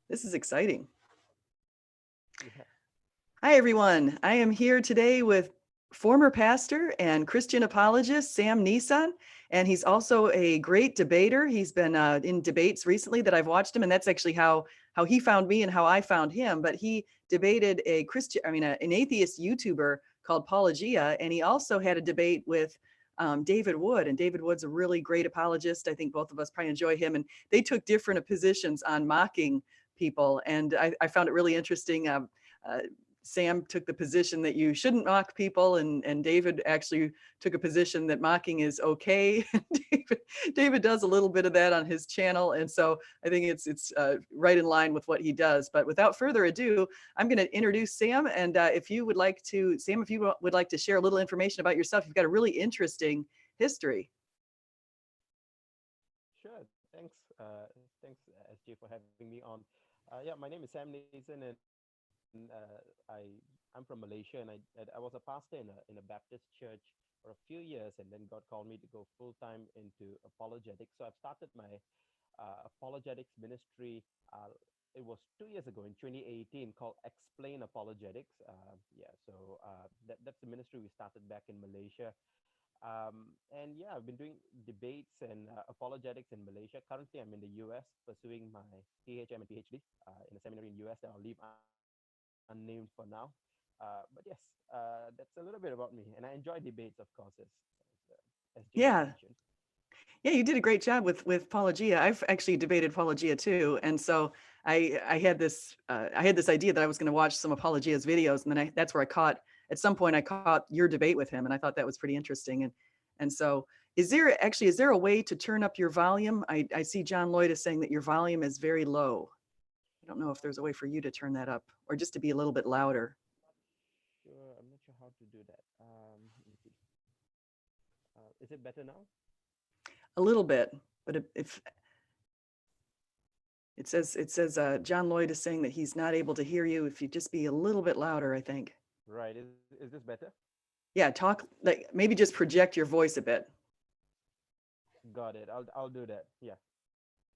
This is exciting. Yeah. Hi, everyone. I am here today with former pastor and Christian apologist Sam Nesan, and he's also a great debater. He's been in debates recently that I've watched him, and that's actually how he found me and how I found him. But he debated an atheist YouTuber called Apologia, and he also had a debate with David Wood, and David Wood's a really great apologist. I think both of us probably enjoy him, and they took different positions on mocking people, and I found it really interesting. Uh, Sam took the position that you shouldn't mock people, and David actually took a position that mocking is okay. David does a little bit of that on his channel, and so I think it's right in line with what he does. But without further ado, I'm going to introduce Sam, and if you would like to, Sam, if you would like to share a little information about yourself, you've got a really interesting history. Sure. Thanks, SJ, for having me on. Yeah, my name is Sam Nesan, and I'm from Malaysia, and I was a pastor in a Baptist church for a few years, and then God called me to go full time into apologetics. So I've started my apologetics ministry. It was 2 years ago in 2018 called Explain Apologetics. That's the ministry we started back in Malaysia. And yeah, I've been doing debates and apologetics in Malaysia. Currently, I'm in the US pursuing my PhM and PhD in a seminary in US that I'll leave unnamed for now. But yes, that's a little bit about me, and I enjoy debates, of course, as Jay had Yeah, mentioned. yeah, you did a great job with Apologia. I've actually debated Apologia too, and so I had this idea that I was going to watch some Apologia's videos, and then that's where I caught at some point I caught your debate with him, and I thought that was pretty interesting. And so is there a way to turn up your volume? I see John Lloyd is saying that your volume is very low. I don't know if there's a way for you to turn that up or just to be a little bit louder. I'm not sure how to do that. Let me see. Is it better now? A little bit, but if it says John Lloyd is saying that he's not able to hear you. If you just be a little bit louder, I think. Right. Is this better? Yeah, talk like maybe just project your voice a bit. Got it. I'll do that. Yeah.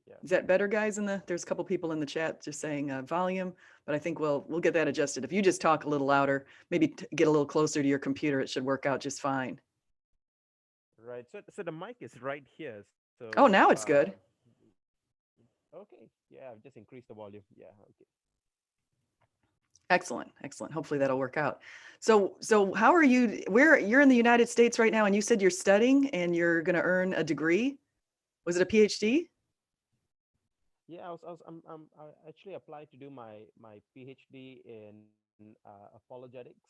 Yeah. Is that better, guys? There's a couple people in the chat just saying volume, but I think we'll get that adjusted. If you just talk a little louder, maybe get a little closer to your computer, it should work out just fine. Right. So the mic is right here. So Oh, now it's good. okay. Yeah, I've just increased the volume. Yeah. Okay. Excellent, excellent. Hopefully that'll work out. So how are you? Where you're in the United States right now, and you said you're studying and you're going to earn a degree. Was it a PhD? Yeah, I actually applied to do my PhD in apologetics.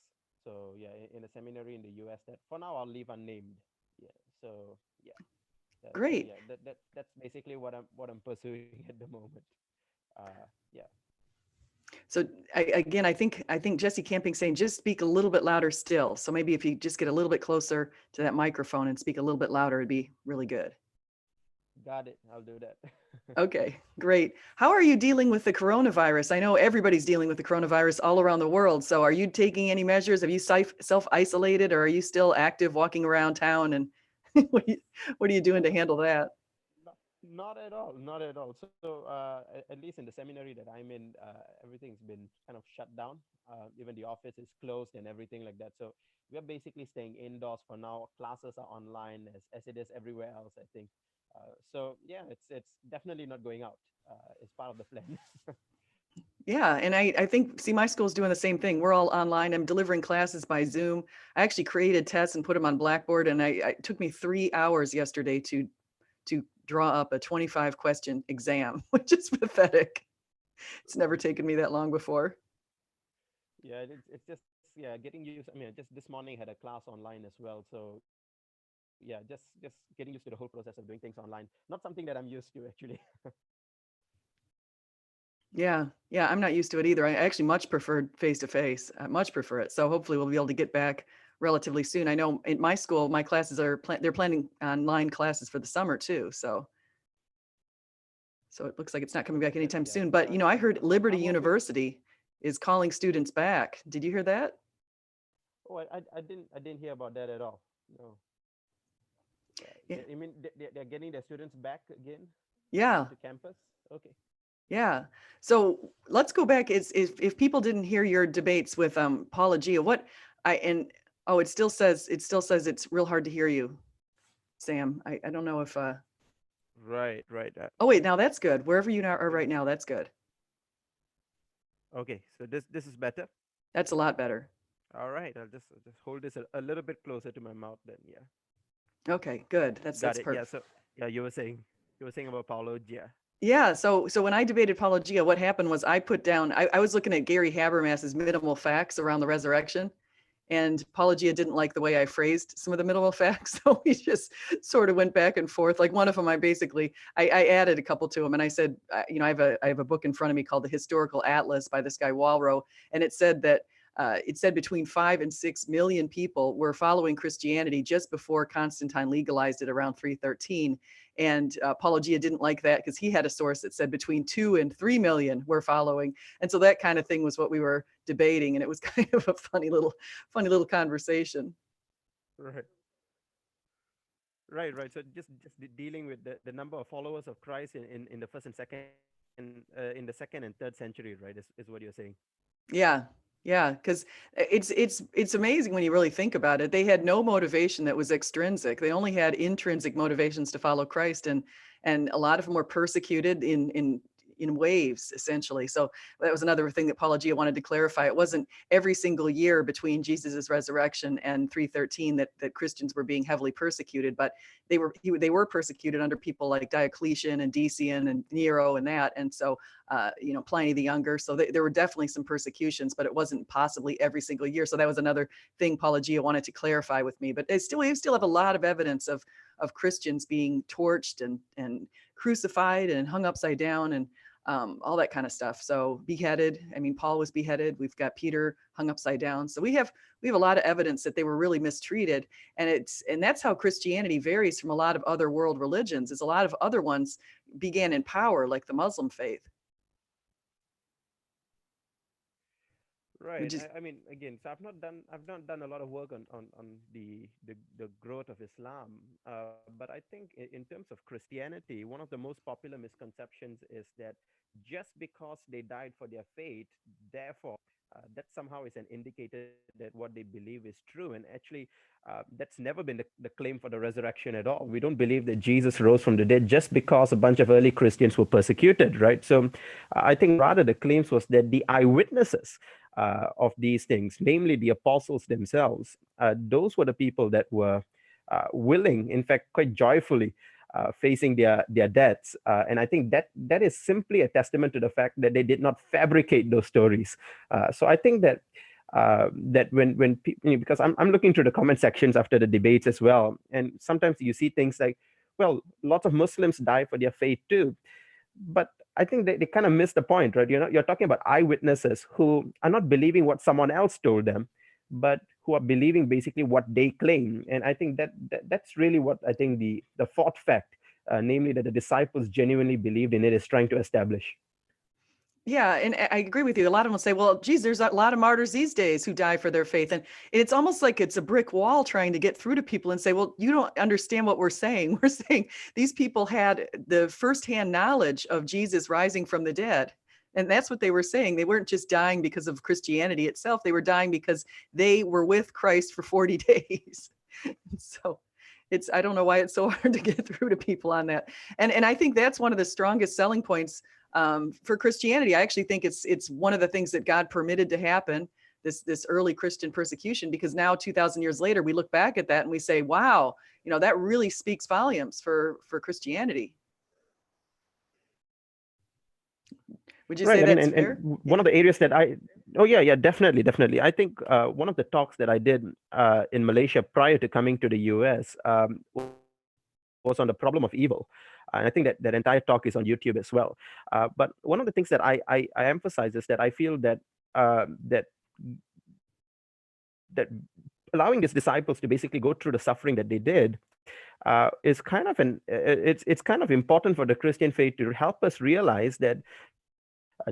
So yeah, in a seminary in the US that for now I'll leave unnamed. Yeah. So yeah, Great. that's basically what I'm pursuing at the moment. Yeah. So again, I think Jesse Camping saying just speak a little bit louder still. So maybe if you just get a little bit closer to that microphone and speak a little bit louder, it'd be really good. Got it. I'll do that. Okay, great. How are you dealing with the coronavirus? I know everybody's dealing with the coronavirus all around the world. So are you taking any measures? Have you self-isolated, or are you still active walking around town? And what are you doing to Uh, handle that? Not at all, not at all. So, at least in the seminary that I'm in, everything's been kind of shut down. Even the office is closed and everything like that. So we are basically staying indoors for now. Classes are online as it is everywhere else, I think. So yeah, it's definitely not going out. It's part of the plan. Yeah, and I think, see, my school's doing the same thing. We're all online. I'm delivering classes by Zoom. I actually created tests and put them on Blackboard, and it took me 3 hours yesterday to draw up a 25 question exam, which is pathetic. It's never taken me that long before. Yeah, it's just yeah getting used. I mean, just this morning had a class online as well. So yeah, just getting used to the whole process of doing things online. Not something that I'm used to actually. Yeah, I'm not used to it either. I actually much preferred face to face. I much prefer it. So hopefully we'll be able to get back relatively soon. I know in my school, my classes they're planning online classes for the summer too. So it looks like it's not coming back anytime Yeah. soon. But I heard Liberty I'm hoping. University is calling students back. Did you hear that? Oh, I didn't hear about that at all. No. Yeah. Yeah. You mean they're getting their students back again Yeah. into campus? Okay. Yeah. So let's go back. If people didn't hear your debates with Apologia, what I and oh, it still says it's real hard to hear you, Sam. I don't know if Right, right. oh wait, now that's good. Wherever you are right now, that's good. Okay, so this is better. That's a lot better. All right, I'll just hold this a little bit closer to my mouth then. Yeah, Okay, good. That's got it. Yeah. perfect. So yeah, you were saying about Paulo. Yeah, so when I debated Apologia, what happened was I put down I was looking at Gary Habermas's minimal facts around the resurrection. And Apologia didn't like the way I phrased some of the minimal facts. So we just sort of went back and forth. Like one of them, I added a couple to him. And I said, I have a book in front of me called The Historical Atlas by this guy Walro. And it said between 5 and 6 million people were following Christianity just before Constantine legalized it around 313. And Apologia didn't like that because he had a source that said between 2 and 3 million were following. And so that kind of thing was what we were debating. And it was kind of a funny little conversation. Right, right, right. So just dealing with the number of followers of Christ in the first and second in the second and third century, right? Is what you're saying. Yeah. Yeah, because it's amazing when you really think about it. They had no motivation that was extrinsic. They only had intrinsic motivations to follow Christ, and a lot of them were persecuted in waves, essentially. So that was another thing that Apologia wanted to clarify. It wasn't every single year between Jesus's resurrection and 313 that Christians were being heavily persecuted, but they were persecuted under people like Diocletian and Decian and Nero and that. And so Pliny the Younger. So there were definitely some persecutions, but it wasn't possibly every single year. So that was another thing Apologia wanted to clarify with me. But we still have a lot of evidence of Christians being torched and crucified and hung upside down and all that kind of stuff. So beheaded. I mean, Paul was beheaded. We've got Peter hung upside down. So we have a lot of evidence that they were really mistreated. And that's how Christianity varies from a lot of other world religions. Is a lot of other ones began in power, like the Muslim faith. Right. Which is I mean, again, so I've not done a lot of work on the growth of Islam, but I think in terms of Christianity, one of the most popular misconceptions is that just because they died for their faith, therefore, that somehow is an indicator that what they believe is true. And actually, that's never been the claim for the resurrection at all. We don't believe that Jesus rose from the dead just because a bunch of early Christians were persecuted, right? So I think rather the claims was that the eyewitnesses of these things, namely the apostles themselves. Those were the people that were willing, in fact, quite joyfully facing their deaths. And I think that is simply a testament to the fact that they did not fabricate those stories. So I think that when people, because I'm looking through the comment sections after the debates as well, and sometimes you see things like, well, lots of Muslims die for their faith too, but I think they kind of miss the point, right? You're talking about eyewitnesses who are not believing what someone else told them, but who are believing basically what they claim. And I think that's really what I think the fourth fact, namely that the disciples genuinely believed in it, is trying to establish. Yeah, and I agree with you. A lot of them will say, well, geez, there's a lot of martyrs these days who die for their faith. And it's almost like it's a brick wall trying to get through to people and say, well, you don't understand what we're saying. We're saying these people had the firsthand knowledge of Jesus rising from the dead. And that's what they were saying. They weren't just dying because of Christianity itself. They were dying because they were with Christ for 40 days. So I don't know why it's so hard to get through to people on that. And I think that's one of the strongest selling points for Christianity. I actually think it's one of the things that God permitted to happen, this early Christian persecution, because now 2,000 years later, we look back at that and we say, wow, that really speaks volumes for Christianity. Would you say Right. I mean, that's and fair? one of the areas that oh yeah, yeah, definitely, definitely. I think one of the talks that I did in Malaysia prior to coming to the US was on the problem of evil. And I think that entire talk is on YouTube as well. But one of the things that I emphasize is that I feel that that allowing these disciples to basically go through the suffering that they did is kind of important for the Christian faith to help us realize that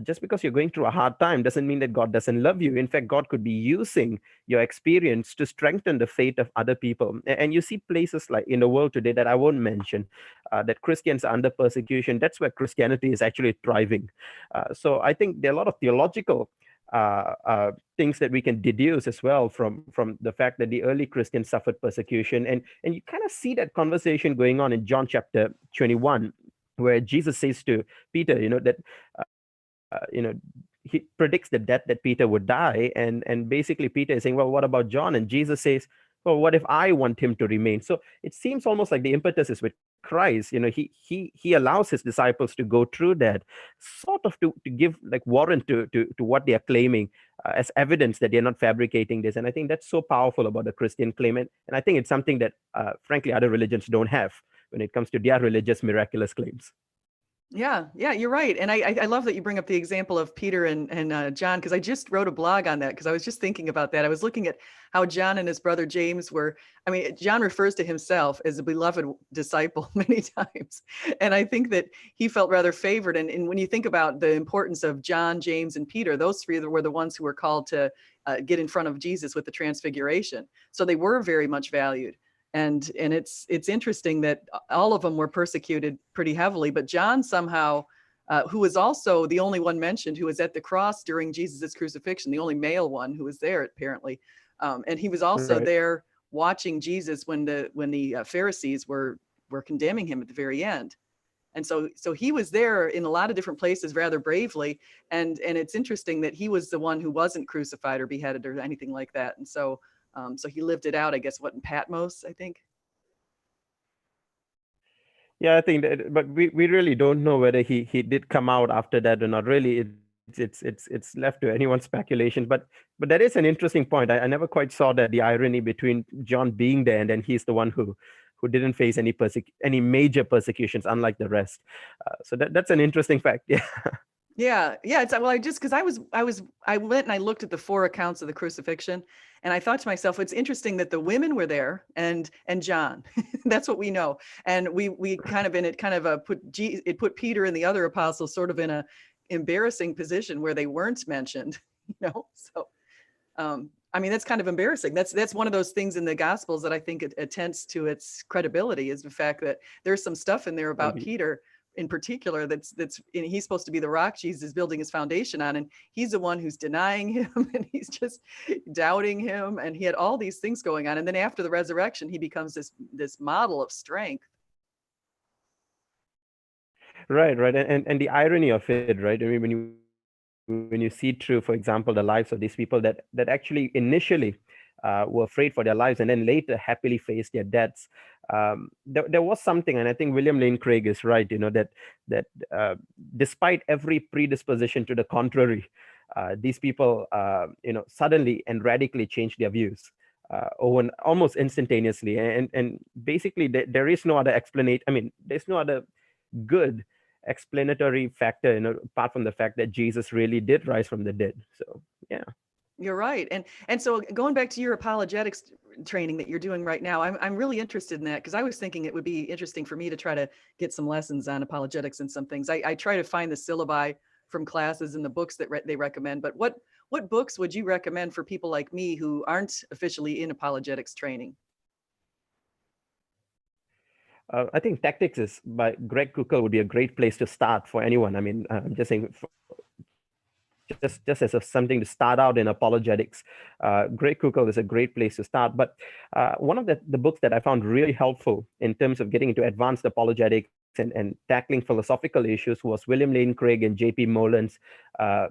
Just because you're going through a hard time doesn't mean that God doesn't love you. In fact, God could be using your experience to strengthen the faith of other people. And you see places like in the world today that I won't mention, that Christians are under persecution. That's where Christianity is actually thriving. So I think there are a lot of theological things that we can deduce as well from the fact that the early Christians suffered persecution, and you kind of see that conversation going on in John chapter 21, where Jesus says to Peter, that he predicts the death that Peter would die, and basically Peter is saying, well, what about John? And Jesus says, well, what if I want him to remain? So it seems almost like the impetus is with Christ. He allows his disciples to go through that, sort of to give like warrant to what they are claiming, as evidence that they're not fabricating this. And I think that's so powerful about the Christian claim, and I think it's something that frankly other religions don't have when it comes to their religious miraculous claims. Yeah, yeah, you're right. And I love that you bring up the example of Peter and John, because I just wrote a blog on that because I was just thinking about that. I was looking at how John and his brother James were. I mean, John refers to himself as a beloved disciple many times, and I think that he felt rather favored. And when you think about the importance of John, James, and Peter, those three were the ones who were called to get in front of Jesus with the Transfiguration. So they were very much valued. And it's interesting that all of them were persecuted pretty heavily, but John somehow, who was also the only one mentioned who was at the cross during Jesus's crucifixion, the only male one who was there apparently, and he was also Right. there watching Jesus when the Pharisees were condemning him at the very end. And so he was there in a lot of different places rather bravely, and it's interesting that he was the one who wasn't crucified or beheaded or anything like that. And so he lived it out, I guess, what, in Patmos, I think. Yeah, I think that, but we really don't know whether he did come out after that or not. Really, it's left to anyone's speculation. But that is an interesting point. I never quite saw that, the irony between John being there and then he's the one who didn't face any major persecutions, unlike the rest. So that's an interesting fact. Yeah. Yeah, yeah. It's well, I just because I went and I looked at the four accounts of the crucifixion, and I thought to myself, it's interesting that the women were there and John. That's what we know, and we kind of, and it kind of it put Peter and the other apostles sort of in a embarrassing position where they weren't mentioned. So I mean, that's kind of embarrassing. That's one of those things in the Gospels that I think it attends to its credibility, is the fact that there's some stuff in there about Indeed. Peter in particular that's and he's supposed to be the rock Jesus is building his foundation on, and he's the one who's denying him and he's just doubting him, and he had all these things going on, and then after the resurrection he becomes this model of strength. Right. And the irony of it, right? I mean, when you see through, for example, the lives of these people that actually initially were afraid for their lives and then later happily faced their deaths. There was something, and I think William Lane Craig is right, that despite every predisposition to the contrary, these people, suddenly and radically changed their views. Almost instantaneously, and basically there is no other explanation. I mean, there's no other good explanatory factor, apart from the fact that Jesus really did rise from the dead. So yeah. You're right. And so going back to your apologetics training that you're doing right now, I'm really interested in that, because I was thinking it would be interesting for me to try to get some lessons on apologetics and some things. I try to find the syllabi from classes and the books that they recommend, but what books would you recommend for people like me who aren't officially in apologetics training? I think Tactics is by Greg Kukel would be a great place to start for anyone. I mean, I'm just saying, just as something to start out in apologetics, Greg Kukel is a great place to start. But one of the books that I found really helpful in terms of getting into advanced apologetics and tackling philosophical issues was William Lane Craig and J.P. Molan's A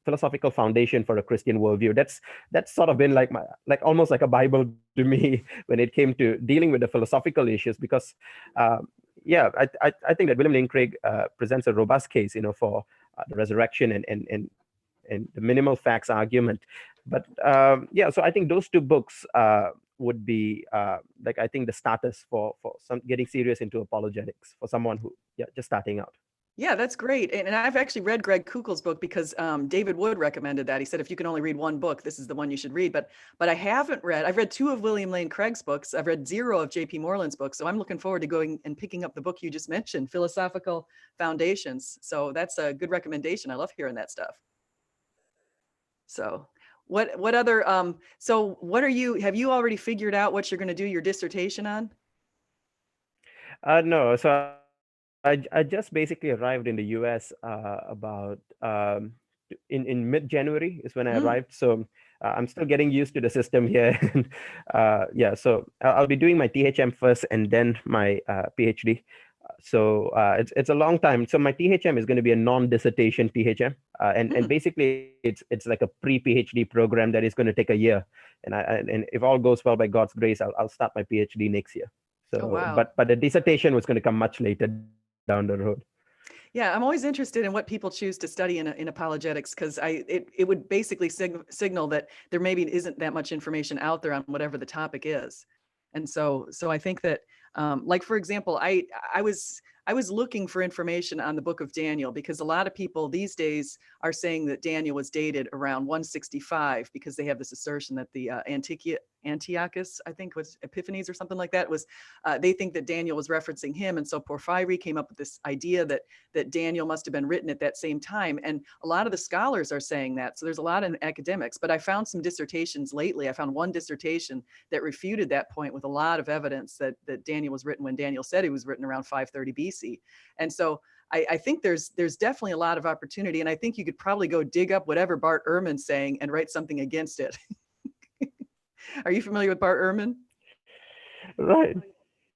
Philosophical Foundation for a Christian Worldview. That's sort of been like almost like a Bible to me when it came to dealing with the philosophical issues, because yeah, I think that William Lane Craig presents a robust case, for the resurrection and the minimal facts argument. But yeah, so I think those two books would be like, I think, the starters for some getting serious into apologetics for someone who, yeah, just starting out. Yeah, that's great. And I've actually read Greg Kuchel's book because David Wood recommended that. He said, if you can only read one book, this is the one you should read. But I've read two of William Lane Craig's books. I've read zero of J.P. Moreland's books. So I'm looking forward to going and picking up the book you just mentioned, Philosophical Foundations. So that's a good recommendation. I love hearing that stuff. So what other, so what have you already figured out what you're going to do your dissertation on? No, so I just basically arrived in the US about in mid-January is when I Mm, arrived. So I'm still getting used to the system here. And, yeah, so I'll be doing my THM first and then my PhD. So it's a long time. So my THM is going to be a non-dissertation THM, and mm. basically it's like a pre-PhD program that is going to take a year. And if all goes well by God's grace, I'll start my PhD next year. Oh, So, wow. but the dissertation was going to come much later down the road. Yeah, I'm always interested in what people choose to study in apologetics because it would basically signal that there maybe isn't that much information out there on whatever the topic is, and so I think that like for example, I was looking for information on the book of Daniel because a lot of people these days are saying that Daniel was dated around 165 because they have this assertion that the Antiochus, I think was Epiphanes or something like that, was they think that Daniel was referencing him, and so Porphyry came up with this idea that Daniel must have been written at that same time. And a lot of the scholars are saying that. So there's a lot in academics, but I found some dissertations lately. I found one dissertation that refuted that point with a lot of evidence that Daniel was written when Daniel said he was written around 530 BC. And so I think there's definitely a lot of opportunity. And I think you could probably go dig up whatever Bart Ehrman's saying and write something against it. Are you familiar with Bart Ehrman? Right.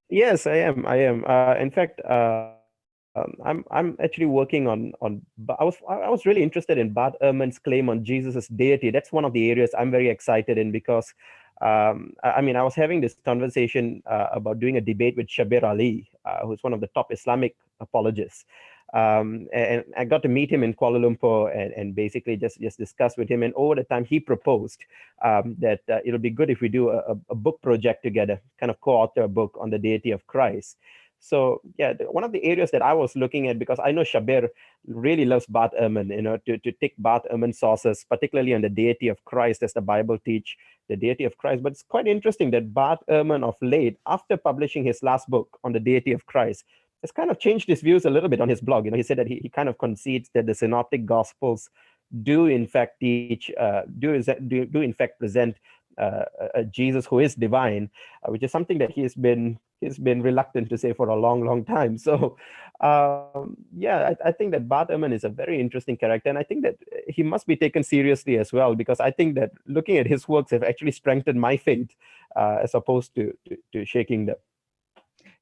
Yes, I am. I am. In fact, I'm actually working on. I was really interested in Bart Ehrman's claim on Jesus's deity. That's one of the areas I'm very excited in because, I mean, I was having this conversation about doing a debate with Shabir Ali, who's one of the top Islamic apologists. And I got to meet him in Kuala Lumpur and basically just discuss with him. And over the time, he proposed that it'll be good if we do a book project together, kind of co-author a book on the deity of Christ. So yeah, one of the areas that I was looking at, because I know Shabir really loves Bart Ehrman, to take Bart Ehrman sources, particularly on the deity of Christ, as the Bible teach the deity of Christ. But it's quite interesting that Bart Ehrman of late, after publishing his last book on the deity of Christ, has kind of changed his views a little bit on his blog. He said that he kind of concedes that the synoptic gospels do in fact teach, do in fact present a Jesus who is divine, which is something that he's been reluctant to say for a long, long time. So, yeah, I think that Bart Ehrman is a very interesting character, and I think that he must be taken seriously as well, because I think that looking at his works have actually strengthened my faith, as opposed to shaking them.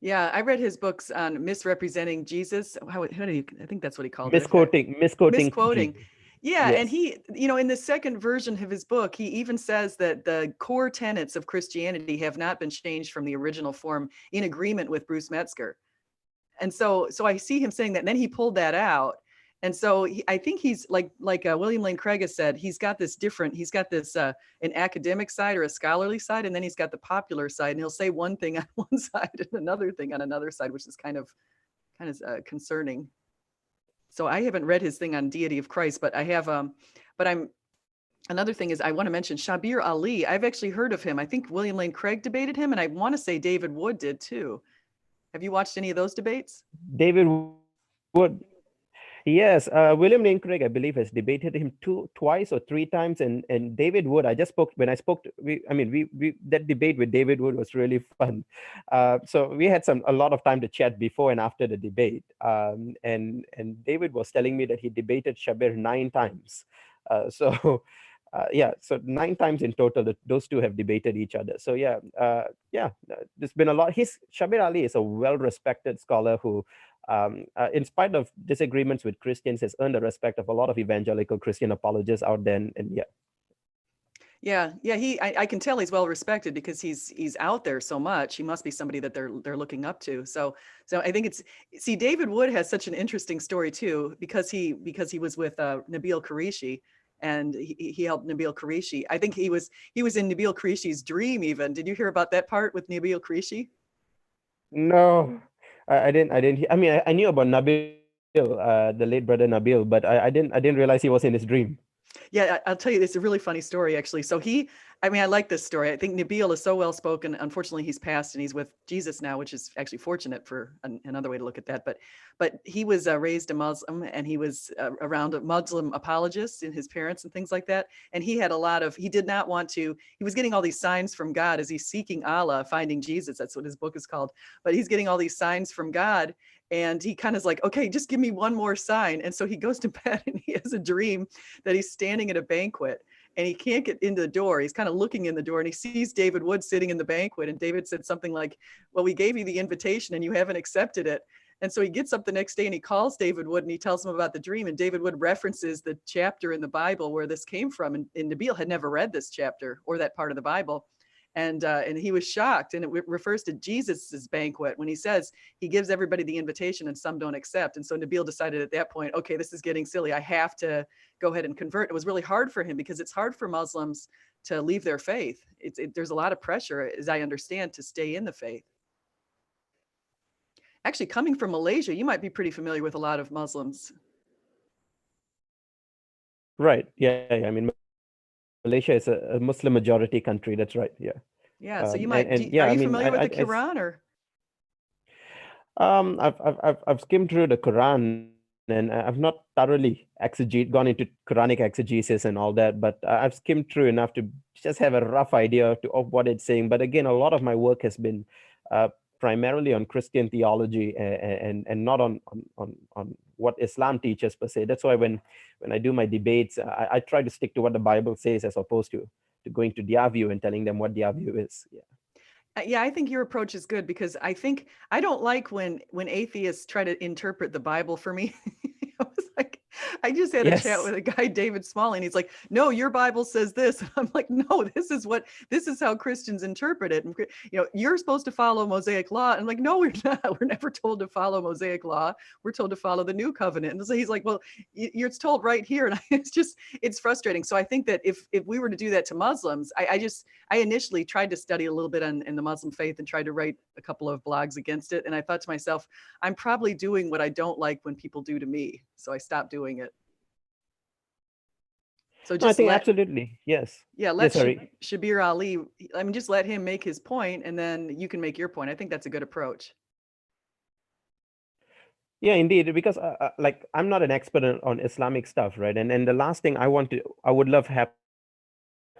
Yeah, I read his books on misrepresenting Jesus. How do you, I think that's what he called it. I forgot. Misquoting Misquoting. Jesus. Yeah, and Yes. he, in the second version of his book, he even says that the core tenets of Christianity have not been changed from the original form in agreement with Bruce Metzger. And so I see him saying that, and then he pulled that out. And so I think he's like William Lane Craig has said, he's got this an academic side or a scholarly side, and then he's got the popular side, and he'll say one thing on one side and another thing on another side, which is kind of concerning. So I haven't read his thing on deity of Christ, but I have but I'm another thing is I want to mention Shabir Ali. I've actually heard of him. I think William Lane Craig debated him, and I want to say David Wood did too. Have you watched any of those debates? David Wood. Yes, William Lane Craig, I believe, has debated him twice or three times, and David Wood. I just spoke when I spoke. We that debate with David Wood was really fun. So we had a lot of time to chat before and after the debate. And David was telling me that he debated Shabir 9 times. So. Yeah, so 9 times in total that those two have debated each other. So yeah, there's been a lot. Shabir Ali is a well-respected scholar who, in spite of disagreements with Christians, has earned the respect of a lot of evangelical Christian apologists out there. And yeah. Yeah. I can tell he's well respected because he's out there so much. He must be somebody that they're looking up to. So I think see, David Wood has such an interesting story too, because he was with Nabil Qureshi, and he helped Nabil Qureshi. I think he was in Nabil Qureshi's dream even. Did you hear about that part with Nabil Qureshi? No, I didn't. I mean, I knew about Nabil the late brother Nabil, but I didn't realize he was in his dream. Yeah, I'll tell you, it's a really funny story, actually. So I mean, I like this story. I think Nabil is so well spoken. Unfortunately, he's passed and he's with Jesus now, which is actually fortunate for another way to look at that. But he was raised a Muslim, and he was around Muslim apologists and his parents and things like that. And he had he did not want to, he was getting all these signs from God as he's seeking Allah, finding Jesus. That's what his book is called. But he's getting all these signs from God. And he kind of is like, okay, just give me one more sign. And so he goes to bed and he has a dream that he's standing at a banquet and he can't get into the door. He's kind of looking in the door and he sees David Wood sitting in the banquet. And David said something like, well, we gave you the invitation and you haven't accepted it. And so he gets up the next day and he calls David Wood and he tells him about the dream. And David Wood references the chapter in the Bible where this came from. And Nabil had never read this chapter or that part of the Bible. And he was shocked. And it refers to Jesus's banquet when he says he gives everybody the invitation and some don't accept. And so Nabil decided at that point, okay, this is getting silly. I have to go ahead and convert. It was really hard for him because it's hard for Muslims to leave their faith. There's a lot of pressure, as I understand, to stay in the faith. Actually, coming from Malaysia, you might be pretty familiar with a lot of Muslims. Right. Yeah. I mean, Malaysia is a Muslim majority country. That's right. Yeah. Yeah, so you And might. yeah, Are I you mean, familiar with the Quran or? I've skimmed through the Quran, and I've not thoroughly gone into Quranic exegesis and all that, but I've skimmed through enough to just have a rough idea of what it's saying. But again, a lot of my work has been primarily on Christian theology and not on what Islam teaches per se. That's why when I do my debates, I try to stick to what the Bible says as opposed to going to their view and telling them what their view is. Yeah. Yeah, I think your approach is good because I think I don't like when atheists try to interpret the Bible for me. I was like, I just had a chat Yes. with a guy, David Smalley, and he's like, "No, your Bible says this." And I'm like, "No, this is how Christians interpret it. And, you're supposed to follow Mosaic law." And I'm like, "No, we're not. We're never told to follow Mosaic law. We're told to follow the new covenant." And so he's like, "Well, it's told right here." And it's frustrating. So I think that if we were to do that to Muslims, I initially tried to study a little bit in the Muslim faith and tried to write a couple of blogs against it. And I thought to myself, I'm probably doing what I don't like when people do to me. So I stopped doing it. So No, I just think absolutely. Yes. let Yes, sorry. Shabir Ali, I mean, just let him make his point and then you can make your point. I think that's a good approach. Yeah, indeed, because like I'm not an expert on Islamic stuff, right? And the last thing I would love happen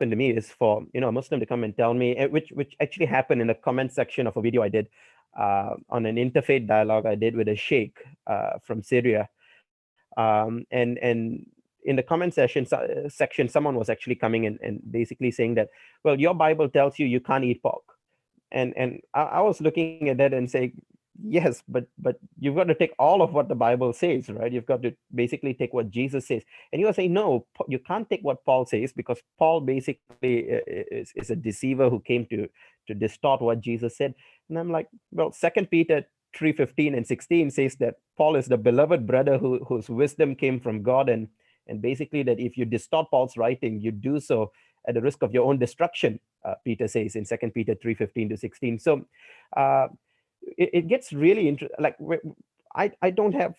to me is for a Muslim to come and tell me, which actually happened in the comment section of a video I did on an interfaith dialogue I did with a sheikh from Syria, and in the comment section, someone was actually coming in and basically saying that, well, your Bible tells you can't eat pork, and I was looking at that and saying, yes, but you've got to take all of what the Bible says, right? You've got to basically take what Jesus says. And you were saying, no, you can't take what Paul says because Paul basically is a deceiver who came to distort what Jesus said. And I'm like, well, 2 Peter 3:15 and 16 says that Paul is the beloved brother whose wisdom came from God, and basically that if you distort Paul's writing, you do so at the risk of your own destruction, Peter says in 2 Peter 3:15 to 16. So it gets really interesting. Like I don't have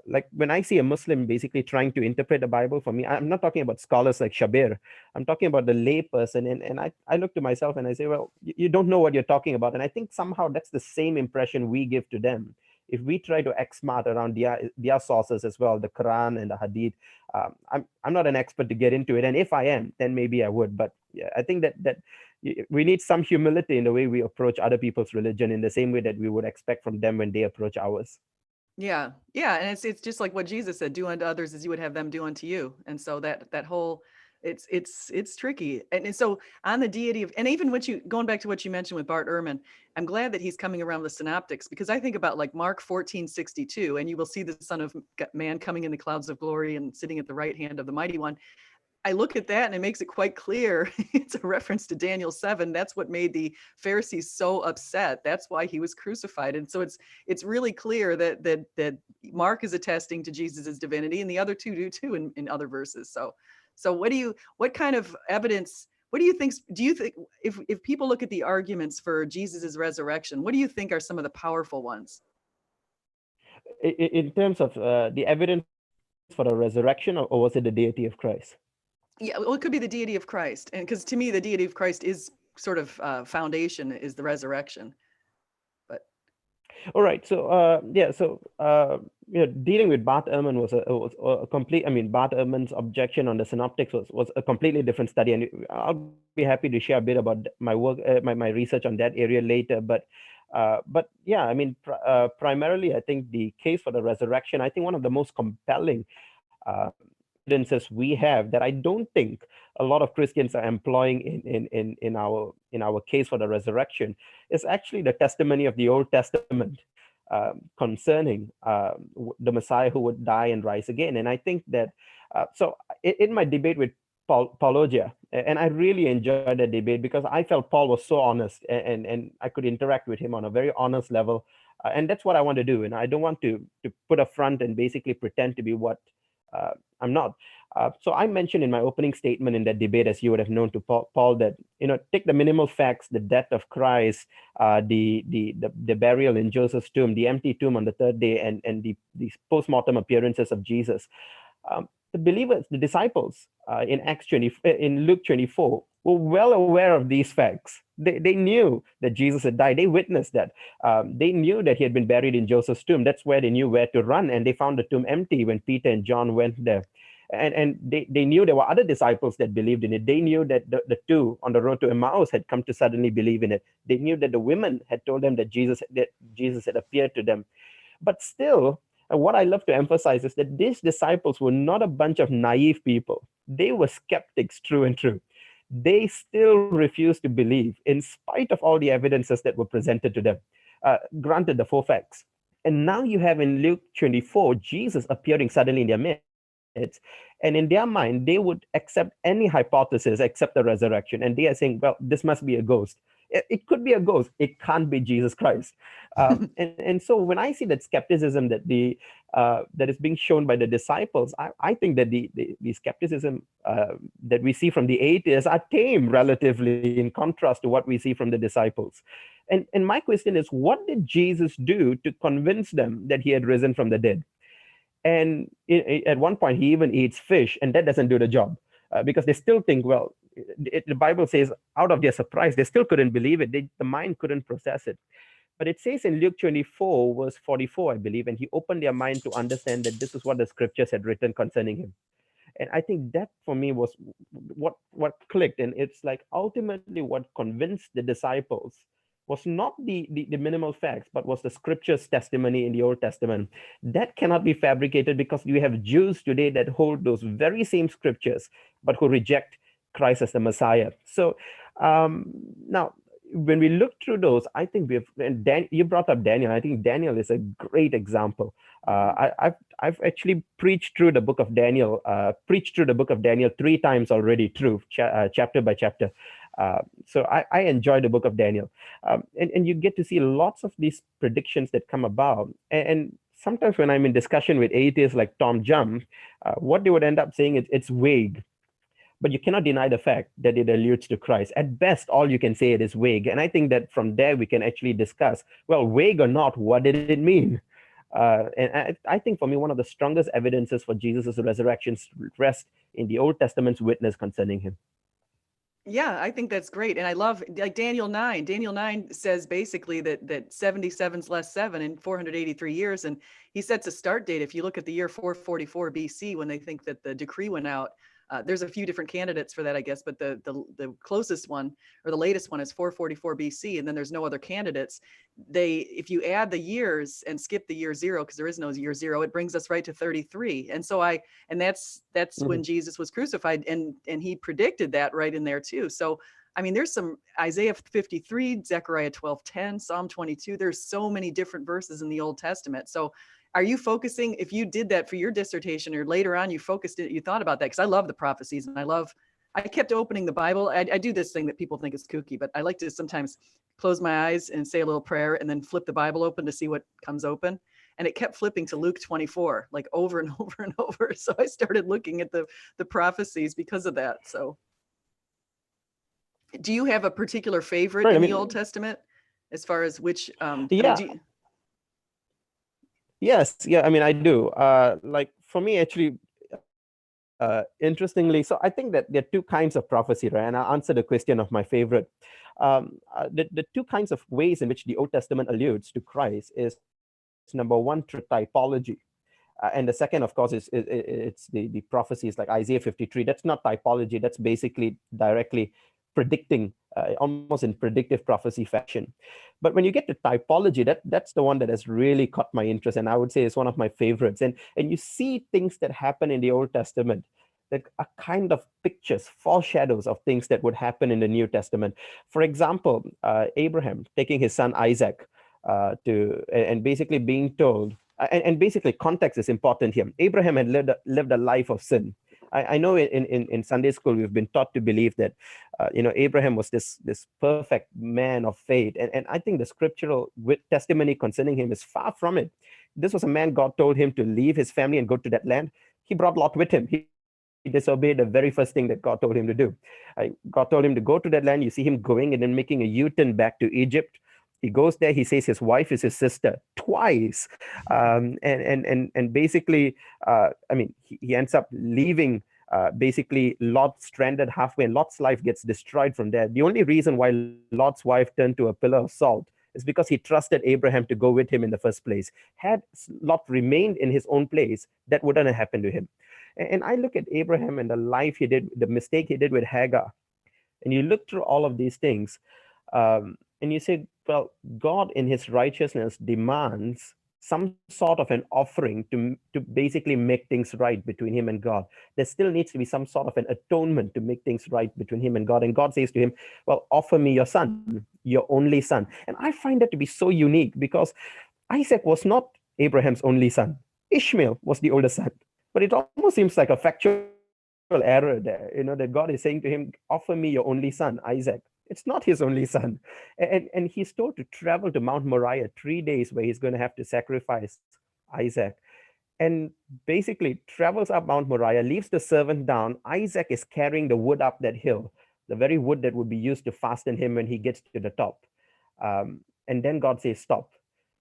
like when I see a Muslim basically trying to interpret the Bible, for me, I'm not talking about scholars like Shabir. I'm talking about the lay person, and I look to myself and I say, well, you don't know what you're talking about. And I think somehow that's the same impression we give to them if we try to X-mart around their sources as well, the Quran and the Hadith. I'm not an expert to get into it, and if I am, then maybe I would. But yeah, I think that we need some humility in the way we approach other people's religion, in the same way that we would expect from them when they approach ours. Yeah. Yeah. And it's just like what Jesus said, do unto others as you would have them do unto you. And so that whole it's tricky. And so on the deity of, and even what going back to what you mentioned with Bart Ehrman, I'm glad that he's coming around the synoptics, because I think about like Mark 14:62, and you will see the Son of Man coming in the clouds of glory and sitting at the right hand of the Mighty One. I look at that and it makes it quite clear it's a reference to Daniel 7. That's what made the Pharisees so upset. That's why he was crucified. And so it's really clear that Mark is attesting to Jesus's divinity, and the other two do too in other verses. So what kind of evidence, what do you think if people look at the arguments for Jesus's resurrection, what do you think are some of the powerful ones? in terms of the evidence for the resurrection, or was it the deity of Christ? Yeah, well, it could be the deity of Christ, and because to me, the deity of Christ is sort of foundation is the resurrection. But All right. So, dealing with Bart Ehrman was a complete. I mean, Bart Ehrman's objection on the synoptics was a completely different study, and I'll be happy to share a bit about my work, my research on that area later. But yeah, I mean, primarily, I think the case for the resurrection. I think one of the most compelling evidences we have that I don't think a lot of Christians are employing in our case for the resurrection is actually the testimony of the Old Testament concerning the Messiah who would die and rise again. And I think that in my debate with Paulogia, and I really enjoyed that debate because I felt Paul was so honest, and I could interact with him on a very honest level. And that's what I want to do. And I don't want to put a front and basically pretend to be what uh, I'm not. So I mentioned in my opening statement in that debate, as you would have known to Paul, that take the minimal facts: the death of Christ, the burial in Joseph's tomb, the empty tomb on the third day, and these post-mortem appearances of Jesus. The believers, the disciples in in Luke 24, were well aware of these facts. They knew that Jesus had died. They witnessed that. They knew that he had been buried in Joseph's tomb. That's where they knew where to run, and they found the tomb empty when Peter and John went there. And they knew there were other disciples that believed in it. They knew that the two on the road to Emmaus had come to suddenly believe in it. They knew that the women had told them that Jesus had appeared to them. But still, what I love to emphasize is that these disciples were not a bunch of naive people. They were skeptics, true and true. They still refused to believe in spite of all the evidences that were presented to them. Granted, the four facts. And now you have in Luke 24, Jesus appearing suddenly in their midst. And in their mind, they would accept any hypothesis except the resurrection. And they are saying, well, this must be a ghost. It could be a ghost. It can't be Jesus Christ. And so when I see that skepticism that is being shown by the disciples, I think that the skepticism that we see from the atheists are tame relatively in contrast to what we see from the disciples. And my question is, what did Jesus do to convince them that he had risen from the dead? And at one point, he even eats fish, and that doesn't do the job because they still think, well, the Bible says out of their surprise, they still couldn't believe it. The mind couldn't process it. But it says in Luke 24, verse 44, I believe, and he opened their mind to understand that this is what the scriptures had written concerning him. And I think that for me was what clicked. And it's like ultimately what convinced the disciples was not the minimal facts, but was the scripture's testimony in the Old Testament. That cannot be fabricated because you have Jews today that hold those very same scriptures, but who reject Christ as the Messiah. So now, when we look through those, I think you brought up Daniel. I think Daniel is a great example. I've actually preached through the book of Daniel, three times already through chapter by chapter. So I enjoy the book of Daniel, and you get to see lots of these predictions that come about. And sometimes when I'm in discussion with atheists like Tom Jump, what they would end up saying is it's vague. But you cannot deny the fact that it alludes to Christ. At best, all you can say it is vague. And I think that from there we can actually discuss, well, vague or not, what did it mean? And I think for me, one of the strongest evidences for Jesus' resurrection rests in the Old Testament's witness concerning him. yeah, I think that's great. And I love like Daniel 9. Daniel 9 says basically that 77's less 7 in 483 years. And he sets a start date. If you look at the year 444 BC, when they think that the decree went out, there's a few different candidates for that, I guess, but the closest one or the latest one is 444 BC, and then there's no other candidates. If you add the years and skip the year 0, because there is no year 0, it brings us right to 33. And so that's when Jesus was crucified, and he predicted that right in there too. So I mean, there's some Isaiah 53, Zechariah 12:10, Psalm 22. There's so many different verses in the Old Testament. So are you focusing, if you did that for your dissertation or later on, you focused it, you thought about that? Because I love the prophecies, and I kept opening the Bible. I do this thing that people think is kooky, but I like to sometimes close my eyes and say a little prayer and then flip the Bible open to see what comes open. And it kept flipping to Luke 24, like over and over and over. So I started looking at the prophecies because of that. So do you have a particular favorite in the Old Testament as far as which, yeah. Yes, yeah, I mean, I do. Like for me, actually, interestingly, so I think that there are two kinds of prophecy, right? And I'll answer the question of my favorite. The two kinds of ways in which the Old Testament alludes to Christ is number one, through typology. And the second, of course, it's the prophecies like Isaiah 53. That's not typology. That's basically directly predicting, almost in predictive prophecy fashion. But when you get to typology, that's the one that has really caught my interest, and I would say is one of my favorites. And you see things that happen in the Old Testament that are kind of pictures, foreshadows of things that would happen in the New Testament. For example, Abraham taking his son Isaac and basically being told, and basically context is important here. Abraham had lived a life of sin. I know in Sunday school we've been taught to believe that Abraham was this perfect man of faith, and I think the scriptural testimony concerning him is far from it. This was a man God told him to leave his family and go to that land. He brought Lot with him. He disobeyed the very first thing that God told him to do. God told him to go to that land. You see him going and then making a U-turn back to Egypt. He goes there. He says his wife is his sister twice, and basically, I mean, he ends up leaving. Basically, Lot stranded halfway, and Lot's life gets destroyed from there. The only reason why Lot's wife turned to a pillar of salt is because he trusted Abraham to go with him in the first place. Had Lot remained in his own place, that wouldn't have happened to him. And I look at Abraham and the life he did, the mistake he did with Hagar, and you look through all of these things, and you say, well, God in his righteousness demands some sort of an offering to basically make things right between him and God. There still needs to be some sort of an atonement to make things right between him and God. And God says to him, well, offer me your son, your only son. And I find that to be so unique because Isaac was not Abraham's only son. Ishmael was the older son. But it almost seems like a factual error there, that God is saying to him, offer me your only son, Isaac. It's not his only son. And he's told to travel to Mount Moriah 3 days where he's going to have to sacrifice Isaac. And basically travels up Mount Moriah, leaves the servant down. Isaac is carrying the wood up that hill, the very wood that would be used to fasten him when he gets to the top. And then God says, stop.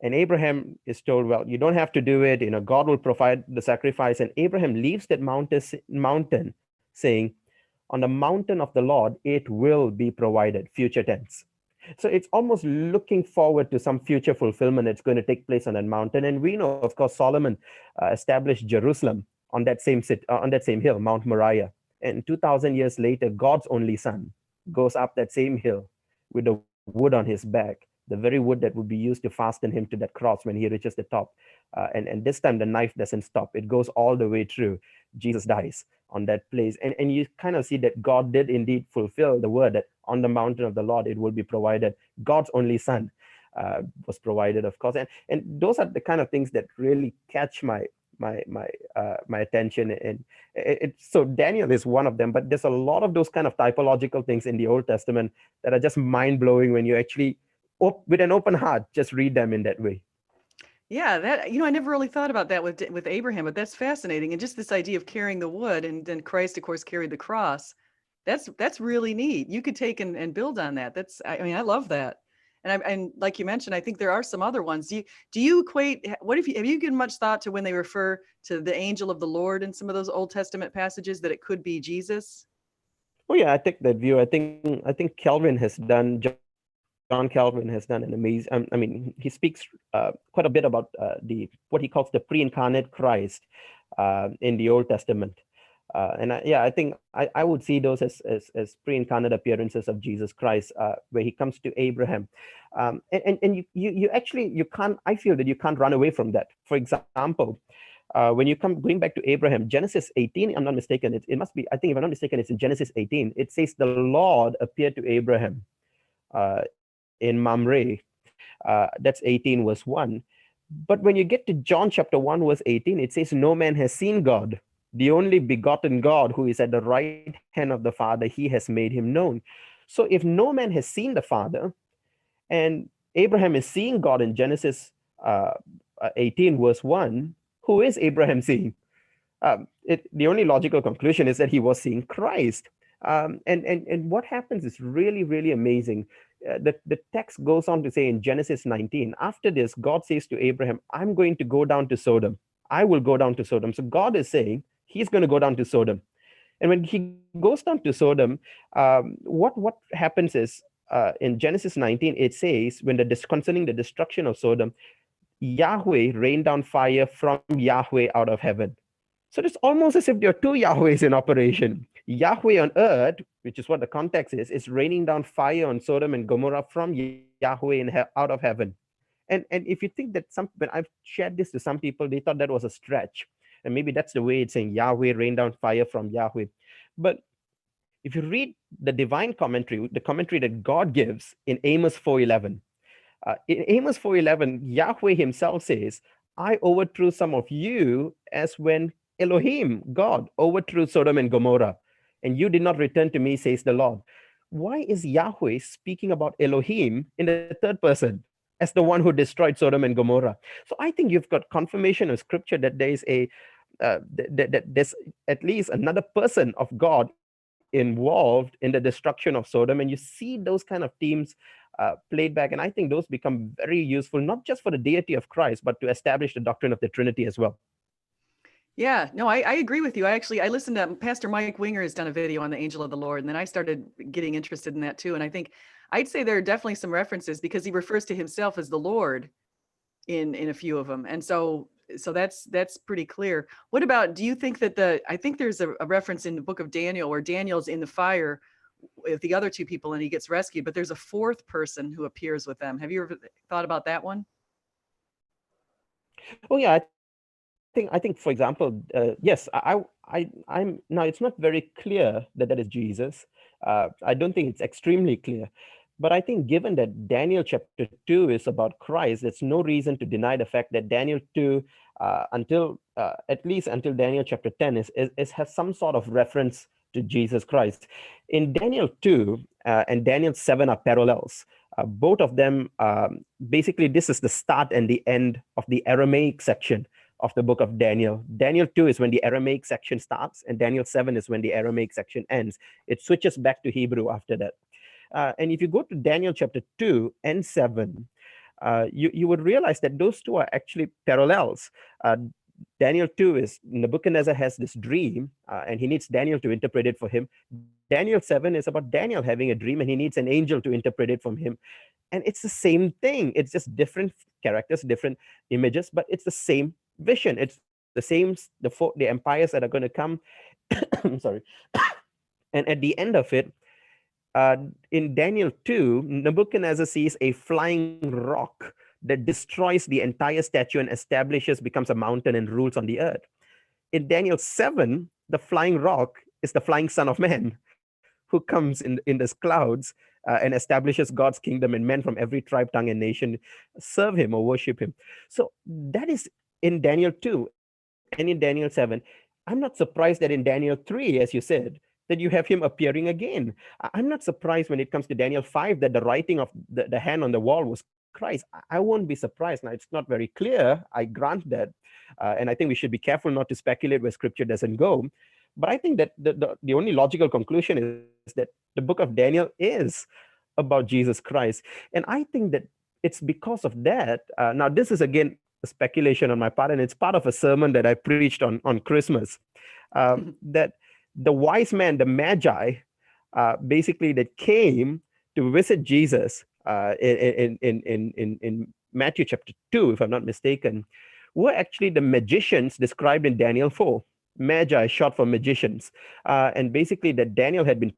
And Abraham is told, well, you don't have to do it. God will provide the sacrifice. And Abraham leaves that mountain saying, on the mountain of the Lord, it will be provided, future tense. So it's almost looking forward to some future fulfillment that's going to take place on that mountain. And we know, of course, Solomon established Jerusalem on that same hill, Mount Moriah. And 2,000 years later, God's only son goes up that same hill with the wood on his back, the very wood that would be used to fasten him to that cross when he reaches the top. And this time, the knife doesn't stop. It goes all the way through. Jesus dies on that place. And you kind of see that God did indeed fulfill the word that on the mountain of the Lord it will be provided. God's only son was provided, of course. And those are the kind of things that really catch my attention. And so Daniel is one of them, but there's a lot of those kind of typological things in the Old Testament that are just mind-blowing when you actually with an open heart just read them in that way. Yeah, that I never really thought about that with Abraham, but that's fascinating. And just this idea of carrying the wood, and then Christ, of course, carried the cross. That's really neat. You could take and build on that. I mean, I love that. And like you mentioned, I think there are some other ones. Do you equate? What if you have you given much thought to when they refer to the angel of the Lord in some of those Old Testament passages that it could be Jesus? Oh yeah, I take that view. I think John Calvin has done an amazing. I mean, he speaks quite a bit about the what he calls the pre-incarnate Christ in the Old Testament. Yeah, I would see those as pre-incarnate appearances of Jesus Christ, where he comes to Abraham, and you actually you can't. I feel that you can't run away from that. For example, when you come going back to Abraham, Genesis 18, I'm not mistaken, it must be. I think if I'm not mistaken, it's in Genesis 18. It says the Lord appeared to Abraham in Mamre. That's 18 verse 1. But when you get to John chapter 1 verse 18, it says, no man has seen God, the only begotten God who is at the right hand of the Father, he has made him known. So if no man has seen the Father, and Abraham is seeing God in Genesis 18 verse 1, who is Abraham seeing? The only logical conclusion is that he was seeing Christ. And what happens is really, really amazing. the text goes on to say in Genesis 19, after this, God says to Abraham, I'm going to go down to Sodom. I will go down to Sodom. So God is saying he's going to go down to Sodom. And when he goes down to Sodom, what happens is in Genesis 19, it says, when concerning the destruction of Sodom, Yahweh rained down fire from Yahweh out of heaven. So it's almost as if there are two Yahwehs in operation. Yahweh on earth, which is what the context is raining down fire on Sodom and Gomorrah from Yahweh out of heaven. And if you think that when I've shared this to some people, they thought that was a stretch. And maybe that's the way it's saying Yahweh rained down fire from Yahweh. But if you read the divine commentary, the commentary that God gives in Amos 4:11, in Amos 4:11, Yahweh himself says, I overthrew some of you as when Elohim, God, overthrew Sodom and Gomorrah, and you did not return to me, says the Lord. Why is Yahweh speaking about Elohim in the third person as the one who destroyed Sodom and Gomorrah? So I think you've got confirmation of scripture that there is that there's at least another person of God involved in the destruction of Sodom, and you see those kind of themes played back. And I think those become very useful, not just for the deity of Christ, but to establish the doctrine of the Trinity as well. Yeah, no, I agree with you. I listened to Pastor Mike Winger has done a video on the angel of the Lord, and then I started getting interested in that too. And I think I'd say there are definitely some references because he refers to himself as the Lord in a few of them. And so that's pretty clear. What about, do you think that I think there's a reference in the book of Daniel where Daniel's in the fire with the other two people and he gets rescued, but there's a fourth person who appears with them. Have you ever thought about that one? Oh yeah, I think for example, yes, I'm now. It's not very clear that that is Jesus. I don't think it's extremely clear, but I think given that Daniel chapter 2 is about Christ, there's no reason to deny the fact that Daniel 2, until at least until Daniel chapter 10, has some sort of reference to Jesus Christ. In Daniel 2 and Daniel 7 are parallels. Both of them, basically, this is the start and the end of the Aramaic section of the book of Daniel. Daniel 2 is when the Aramaic section starts, and Daniel 7 is when the Aramaic section ends. It switches back to Hebrew after that. And if you go to Daniel chapter 2 and 7, you would realize that those two are actually parallels. Daniel 2 is Nebuchadnezzar has this dream, and he needs Daniel to interpret it for him. Daniel 7 is about Daniel having a dream, and he needs an angel to interpret it from him. And it's the same thing. It's just different characters, different images, but it's the same vision. It's the same, the empires that are going to come. I'm sorry. And at the end of it, in Daniel 2, Nebuchadnezzar sees a flying rock that destroys the entire statue and becomes a mountain and rules on the earth. In Daniel 7, the flying rock is the flying Son of Man who comes in the clouds and establishes God's kingdom, and men from every tribe, tongue, and nation serve him or worship him. So that is in Daniel 2 and in Daniel 7. I'm not surprised that in Daniel 3, as you said, that you have him appearing again. I'm not surprised when it comes to Daniel 5 that the writing of the hand on the wall was Christ. I won't be surprised. Now, it's not very clear. I grant that. And I think we should be careful not to speculate where scripture doesn't go. But I think that the only logical conclusion is that the book of Daniel is about Jesus Christ. And I think that it's because of that. Now, this is again a speculation on my part, and it's part of a sermon that I preached on Christmas. That the wise man, the Magi, basically that came to visit Jesus in Matthew chapter 2, if I'm not mistaken, were actually the magicians described in Daniel 4. Magi, short for magicians. And basically that Daniel had been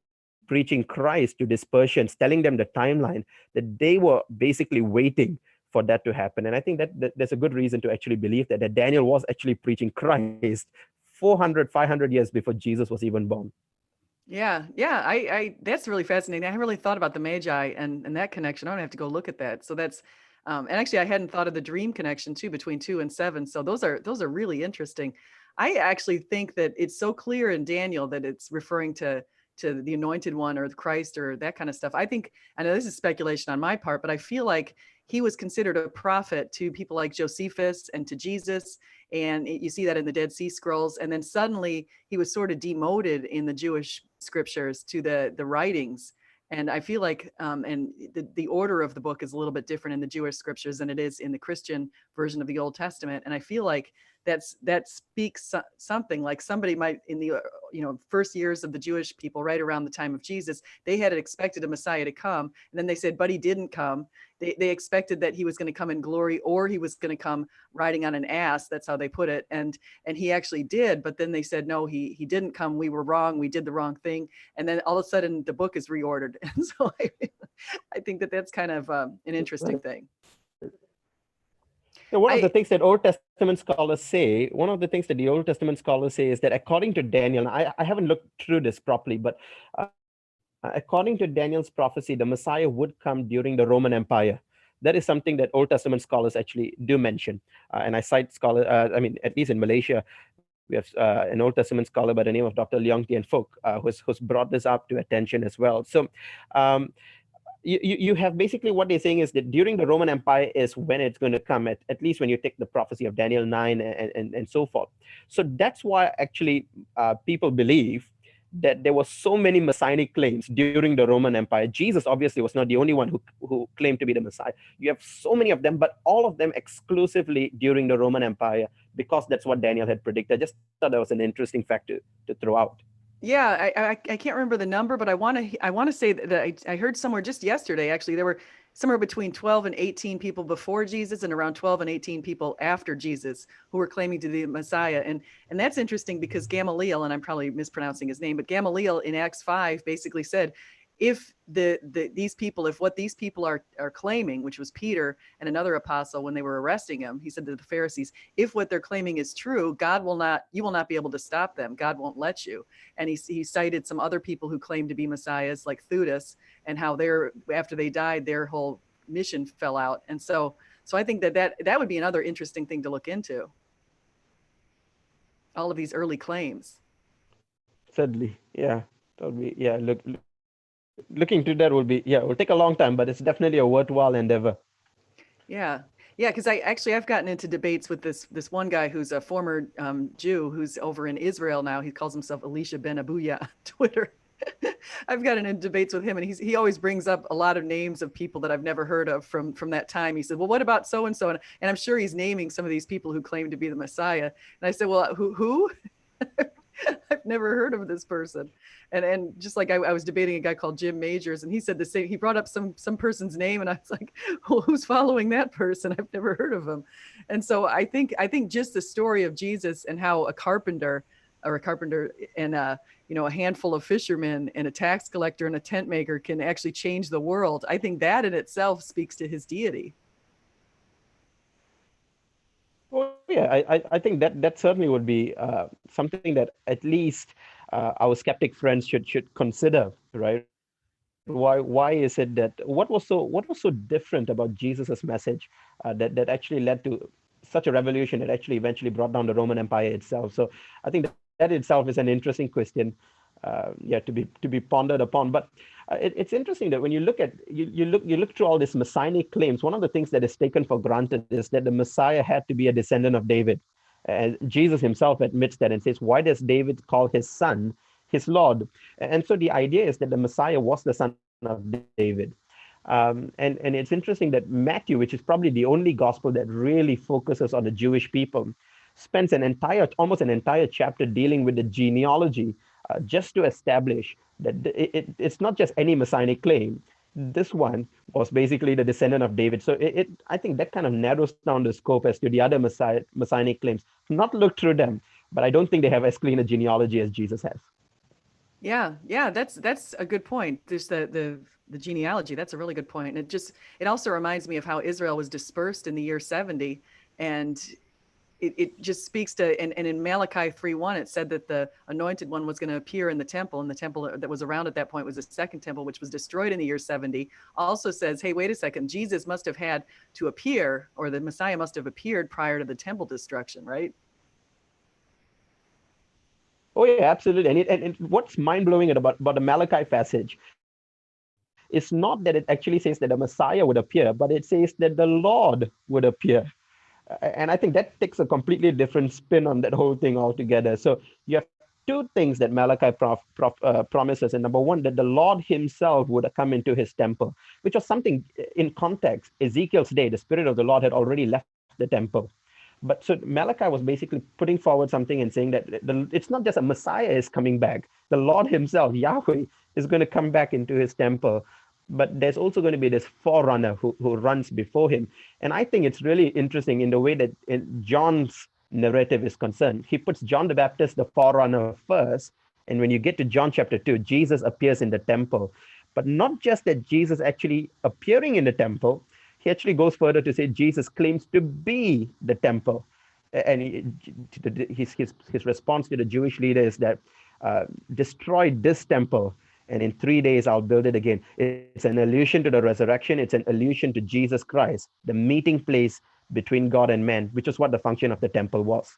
preaching Christ to these Persians, telling them the timeline, that they were basically waiting for that to happen. And I think that there's a good reason to actually believe that Daniel was actually preaching Christ 500 years before Jesus was even born. Yeah, yeah, I that's really fascinating. I haven't really thought about the Magi and that connection. I'm gonna have to go look at that. So that's and actually I hadn't thought of the dream connection too between 2 and 7. So those are really interesting. I actually think that it's so clear in Daniel that it's referring to the anointed one or the Christ or that kind of stuff. I think, I know this is speculation on my part, but I feel like he was considered a prophet to people like Josephus and to Jesus. And you see that in the Dead Sea Scrolls. And then suddenly he was sort of demoted in the Jewish scriptures to the writings. And I feel like, and the order of the book is a little bit different in the Jewish scriptures than it is in the Christian version of the Old Testament. And I feel like that speaks something like somebody might in the first years of the Jewish people, right around the time of Jesus, they had expected a Messiah to come, and then they said, but he didn't come. They expected that he was going to come in glory, or he was going to come riding on an ass. That's how they put it, and he actually did. But then they said, no, he didn't come. We were wrong. We did the wrong thing. And then all of a sudden, the book is reordered. And so I think that's kind of an interesting thing. Yeah, one of the things that Old Testament scholars say, one of the things that the Old Testament scholars say is that according to Daniel, I haven't looked through this properly, but according to Daniel's prophecy, the Messiah would come during the Roman Empire. That is something that Old Testament scholars actually do mention. And I cite scholars, at least in Malaysia, we have an Old Testament scholar by the name of Dr. Leong Tien Phuc, who's brought this up to attention as well. So you have basically what they're saying is that during the Roman Empire is when it's going to come, at least when you take the prophecy of Daniel 9 and so forth. So that's why actually people believe that there were so many messianic claims during the Roman Empire. Jesus obviously was not the only one who claimed to be the Messiah. You have so many of them, but all of them exclusively during the Roman Empire, because that's what Daniel had predicted. I just thought that was an interesting fact to throw out. Yeah, I can't remember the number, but I want to say that I heard somewhere just yesterday, actually, there were somewhere between 12 and 18 people before Jesus and around 12 and 18 people after Jesus who were claiming to be the Messiah. And that's interesting because Gamaliel, and I'm probably mispronouncing his name, but Gamaliel in Acts 5 basically said, if these people, if what these people are claiming, which was Peter and another apostle when they were arresting him, he said to the Pharisees, if what they're claiming is true, you will not be able to stop them. God won't let you. And he cited some other people who claimed to be messiahs, like Theudas, and how after they died, their whole mission fell out. And so I think that would be another interesting thing to look into. All of these early claims. Sadly, yeah, that would be, yeah. Looking to that it will take a long time, but it's definitely a worthwhile endeavor. Yeah. Yeah, because I've gotten into debates with this one guy who's a former Jew who's over in Israel now. He calls himself Elisha Ben Abuya on Twitter. I've gotten into debates with him, and he always brings up a lot of names of people that I've never heard of from that time. He said, well, what about so and so? And I'm sure he's naming some of these people who claim to be the Messiah. And I said, well, who? I've never heard of this person. And just like I was debating a guy called Jim Majors, and he said the same. He brought up some person's name, and I was like, well, who's following that person? I've never heard of him. And so I think just the story of Jesus and how a carpenter and a handful of fishermen and a tax collector and a tent maker can actually change the world. I think that in itself speaks to his deity. Oh yeah, I think that certainly would be something that at least our skeptic friends should consider, right? Why is it that what was so different about Jesus's message that actually led to such a revolution that actually eventually brought down the Roman Empire itself? So I think that itself is an interesting question, to be pondered upon. But it's interesting that when you look at you look through all these messianic claims, one of the things that is taken for granted is that the Messiah had to be a descendant of David. And Jesus himself admits that and says, why does David call his son his Lord? And so the idea is that the Messiah was the son of David. And it's interesting that Matthew, which is probably the only gospel that really focuses on the Jewish people, spends almost an entire chapter dealing with the genealogy, just to establish that it's not just any messianic claim. This one was basically the descendant of David. So I think that kind of narrows down the scope as to the other messianic claims. Not look through them, but I don't think they have as clean a genealogy as Jesus has. Yeah, that's a good point. Just the genealogy, that's a really good point. And it also reminds me of how Israel was dispersed in the year 70, and it just speaks to, and in Malachi 3:1, it said that the anointed one was going to appear in the temple, and the temple that was around at that point was the second temple, which was destroyed in the year 70. Also says, hey, wait a second, Jesus must have had to appear, or the Messiah must have appeared prior to the temple destruction, right? Oh yeah, absolutely. And what's mind-blowing about the Malachi passage is not that it actually says that the Messiah would appear, but it says that the Lord would appear. And I think that takes a completely different spin on that whole thing altogether. So you have two things that Malachi promises. And number one, that the Lord himself would come into his temple, which was something in context. Ezekiel's day, the Spirit of the Lord had already left the temple. But so Malachi was basically putting forward something and saying that it's not just a Messiah is coming back. The Lord himself, Yahweh, is going to come back into his temple. But there's also going to be this forerunner who runs before him. And I think it's really interesting in the way that John's narrative is concerned. He puts John the Baptist, the forerunner, first. And when you get to John chapter 2, Jesus appears in the temple. But not just that Jesus actually appearing in the temple, he actually goes further to say Jesus claims to be the temple. And his response to the Jewish leader is that destroy this temple, and in 3 days I'll build it again. It's an allusion to the resurrection. It's an allusion to Jesus Christ, the meeting place between God and man, which is what the function of the temple was.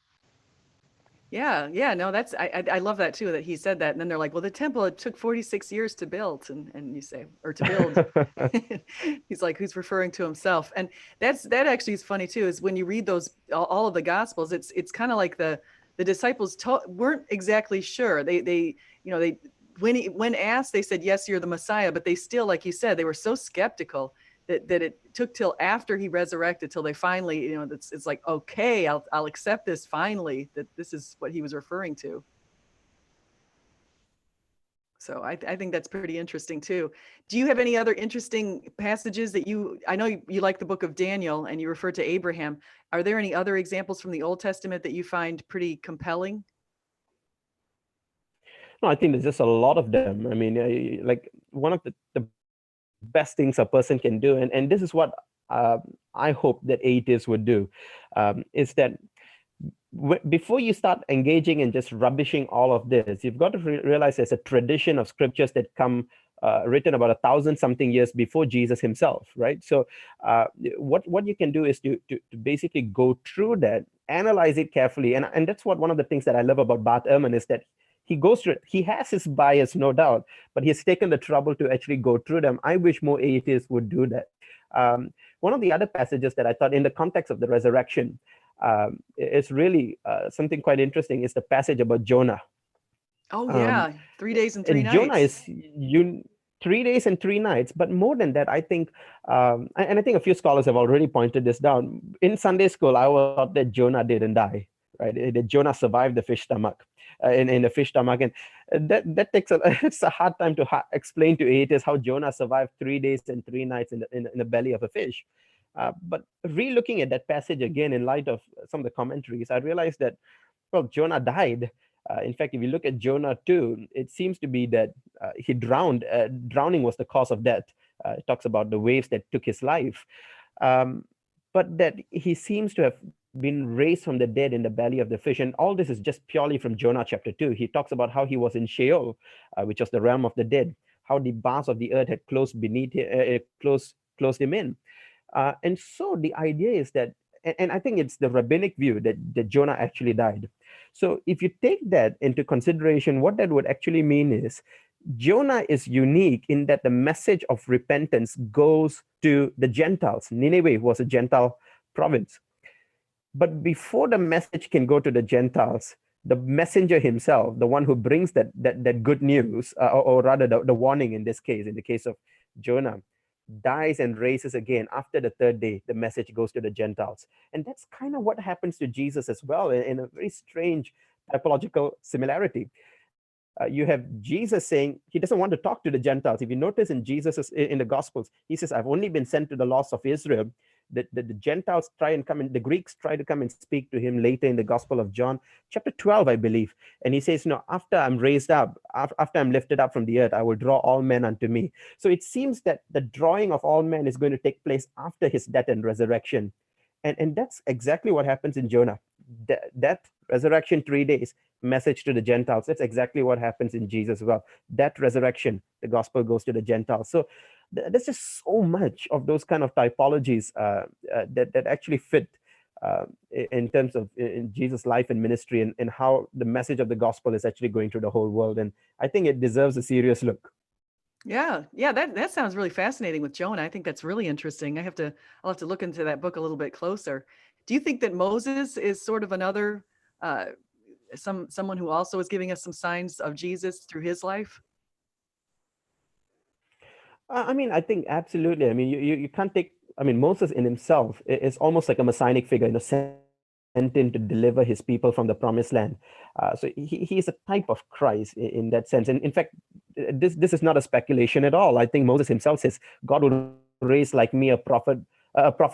Yeah, no, that's I love that too, that he said that. And then they're like, well, the temple, it took 46 years to build. And you say, or to build. He's like, who's referring to himself? And that actually is funny too, is when you read those all of the gospels, it's kind of like the disciples weren't exactly sure. They when asked, they said, yes, you're the Messiah, but they still, like you said, they were so skeptical that it took till after he resurrected till they finally, it's like, okay, I'll accept this finally, that this is what he was referring to. So I think that's pretty interesting too. Do you have any other interesting passages that I know you like the book of Daniel and you refer to Abraham. Are there any other examples from the Old Testament that you find pretty compelling? No, I think there's just a lot of them. I mean, like one of the best things a person can do, and this is what I hope that atheists would do, is that before you start engaging in just rubbishing all of this, you've got to realize there's a tradition of scriptures that come written about 1,000 something years before Jesus himself, right? So what you can do is to basically go through that, analyze it carefully, and that's what one of the things that I love about Bart Ehrman is that he goes through it. He has his bias, no doubt, but he's taken the trouble to actually go through them. I wish more atheists would do that. One of the other passages that I thought in the context of the resurrection, it's really something quite interesting, is the passage about Jonah. Oh yeah, 3 days and 3 And nights. Jonah is 3 days and 3 nights, but more than that, I think, and I think a few scholars have already pointed this down. In Sunday school, I was taught that Jonah didn't die, right? That Jonah survived the fish stomach, in the fish stomach, and that takes it's a hard time to explain to atheists how Jonah survived 3 days and 3 nights in the belly of a fish. But re-looking at that passage again in light of some of the commentaries, I realized that, well, Jonah died. In fact, if you look at Jonah 2, it seems to be that he drowned. Drowning was the cause of death. It talks about the waves that took his life. But that he seems to have been raised from the dead in the belly of the fish. And all this is just purely from Jonah chapter 2. He talks about how he was in Sheol, which was the realm of the dead, how the bars of the earth had closed beneath closed him in. And so the idea is that, and I think it's the rabbinic view that Jonah actually died. So if you take that into consideration, what that would actually mean is Jonah is unique in that the message of repentance goes to the Gentiles. Nineveh was a Gentile province. But before the message can go to the Gentiles, the messenger himself, the one who brings that good news, or rather the warning in this case, in the case of Jonah, dies and raises again. After the third day, the message goes to the Gentiles. And that's kind of what happens to Jesus as well, in a very strange typological similarity. You have Jesus saying he doesn't want to talk to the Gentiles. If you notice in in the Gospels, he says, I've only been sent to the lost of Israel. The Gentiles try and come in, the Greeks try to come and speak to him later in the Gospel of John, chapter 12, I believe. And he says, no, after I'm raised up, after I'm lifted up from the earth, I will draw all men unto me. So it seems that the drawing of all men is going to take place after his death and resurrection. And that's exactly what happens in Jonah. Death, resurrection, 3 days, message to the Gentiles. That's exactly what happens in Jesus as well. That resurrection, the gospel goes to the Gentiles. So there's just so much of those kind of typologies that actually fit in terms of in Jesus' life and ministry, and how the message of the gospel is actually going through the whole world. And I think it deserves a serious look. Yeah, that sounds really fascinating with Jonah. I think that's really interesting. I'll have to look into that book a little bit closer. Do you think that Moses is sort of another someone who also is giving us some signs of Jesus through his life? I mean, I think absolutely. I mean, you can't take. I mean, Moses in himself is almost like a messianic figure, sent in to deliver his people from the promised land. So he is a type of Christ in that sense. And in fact, this is not a speculation at all. I think Moses himself says God will raise like me a prophet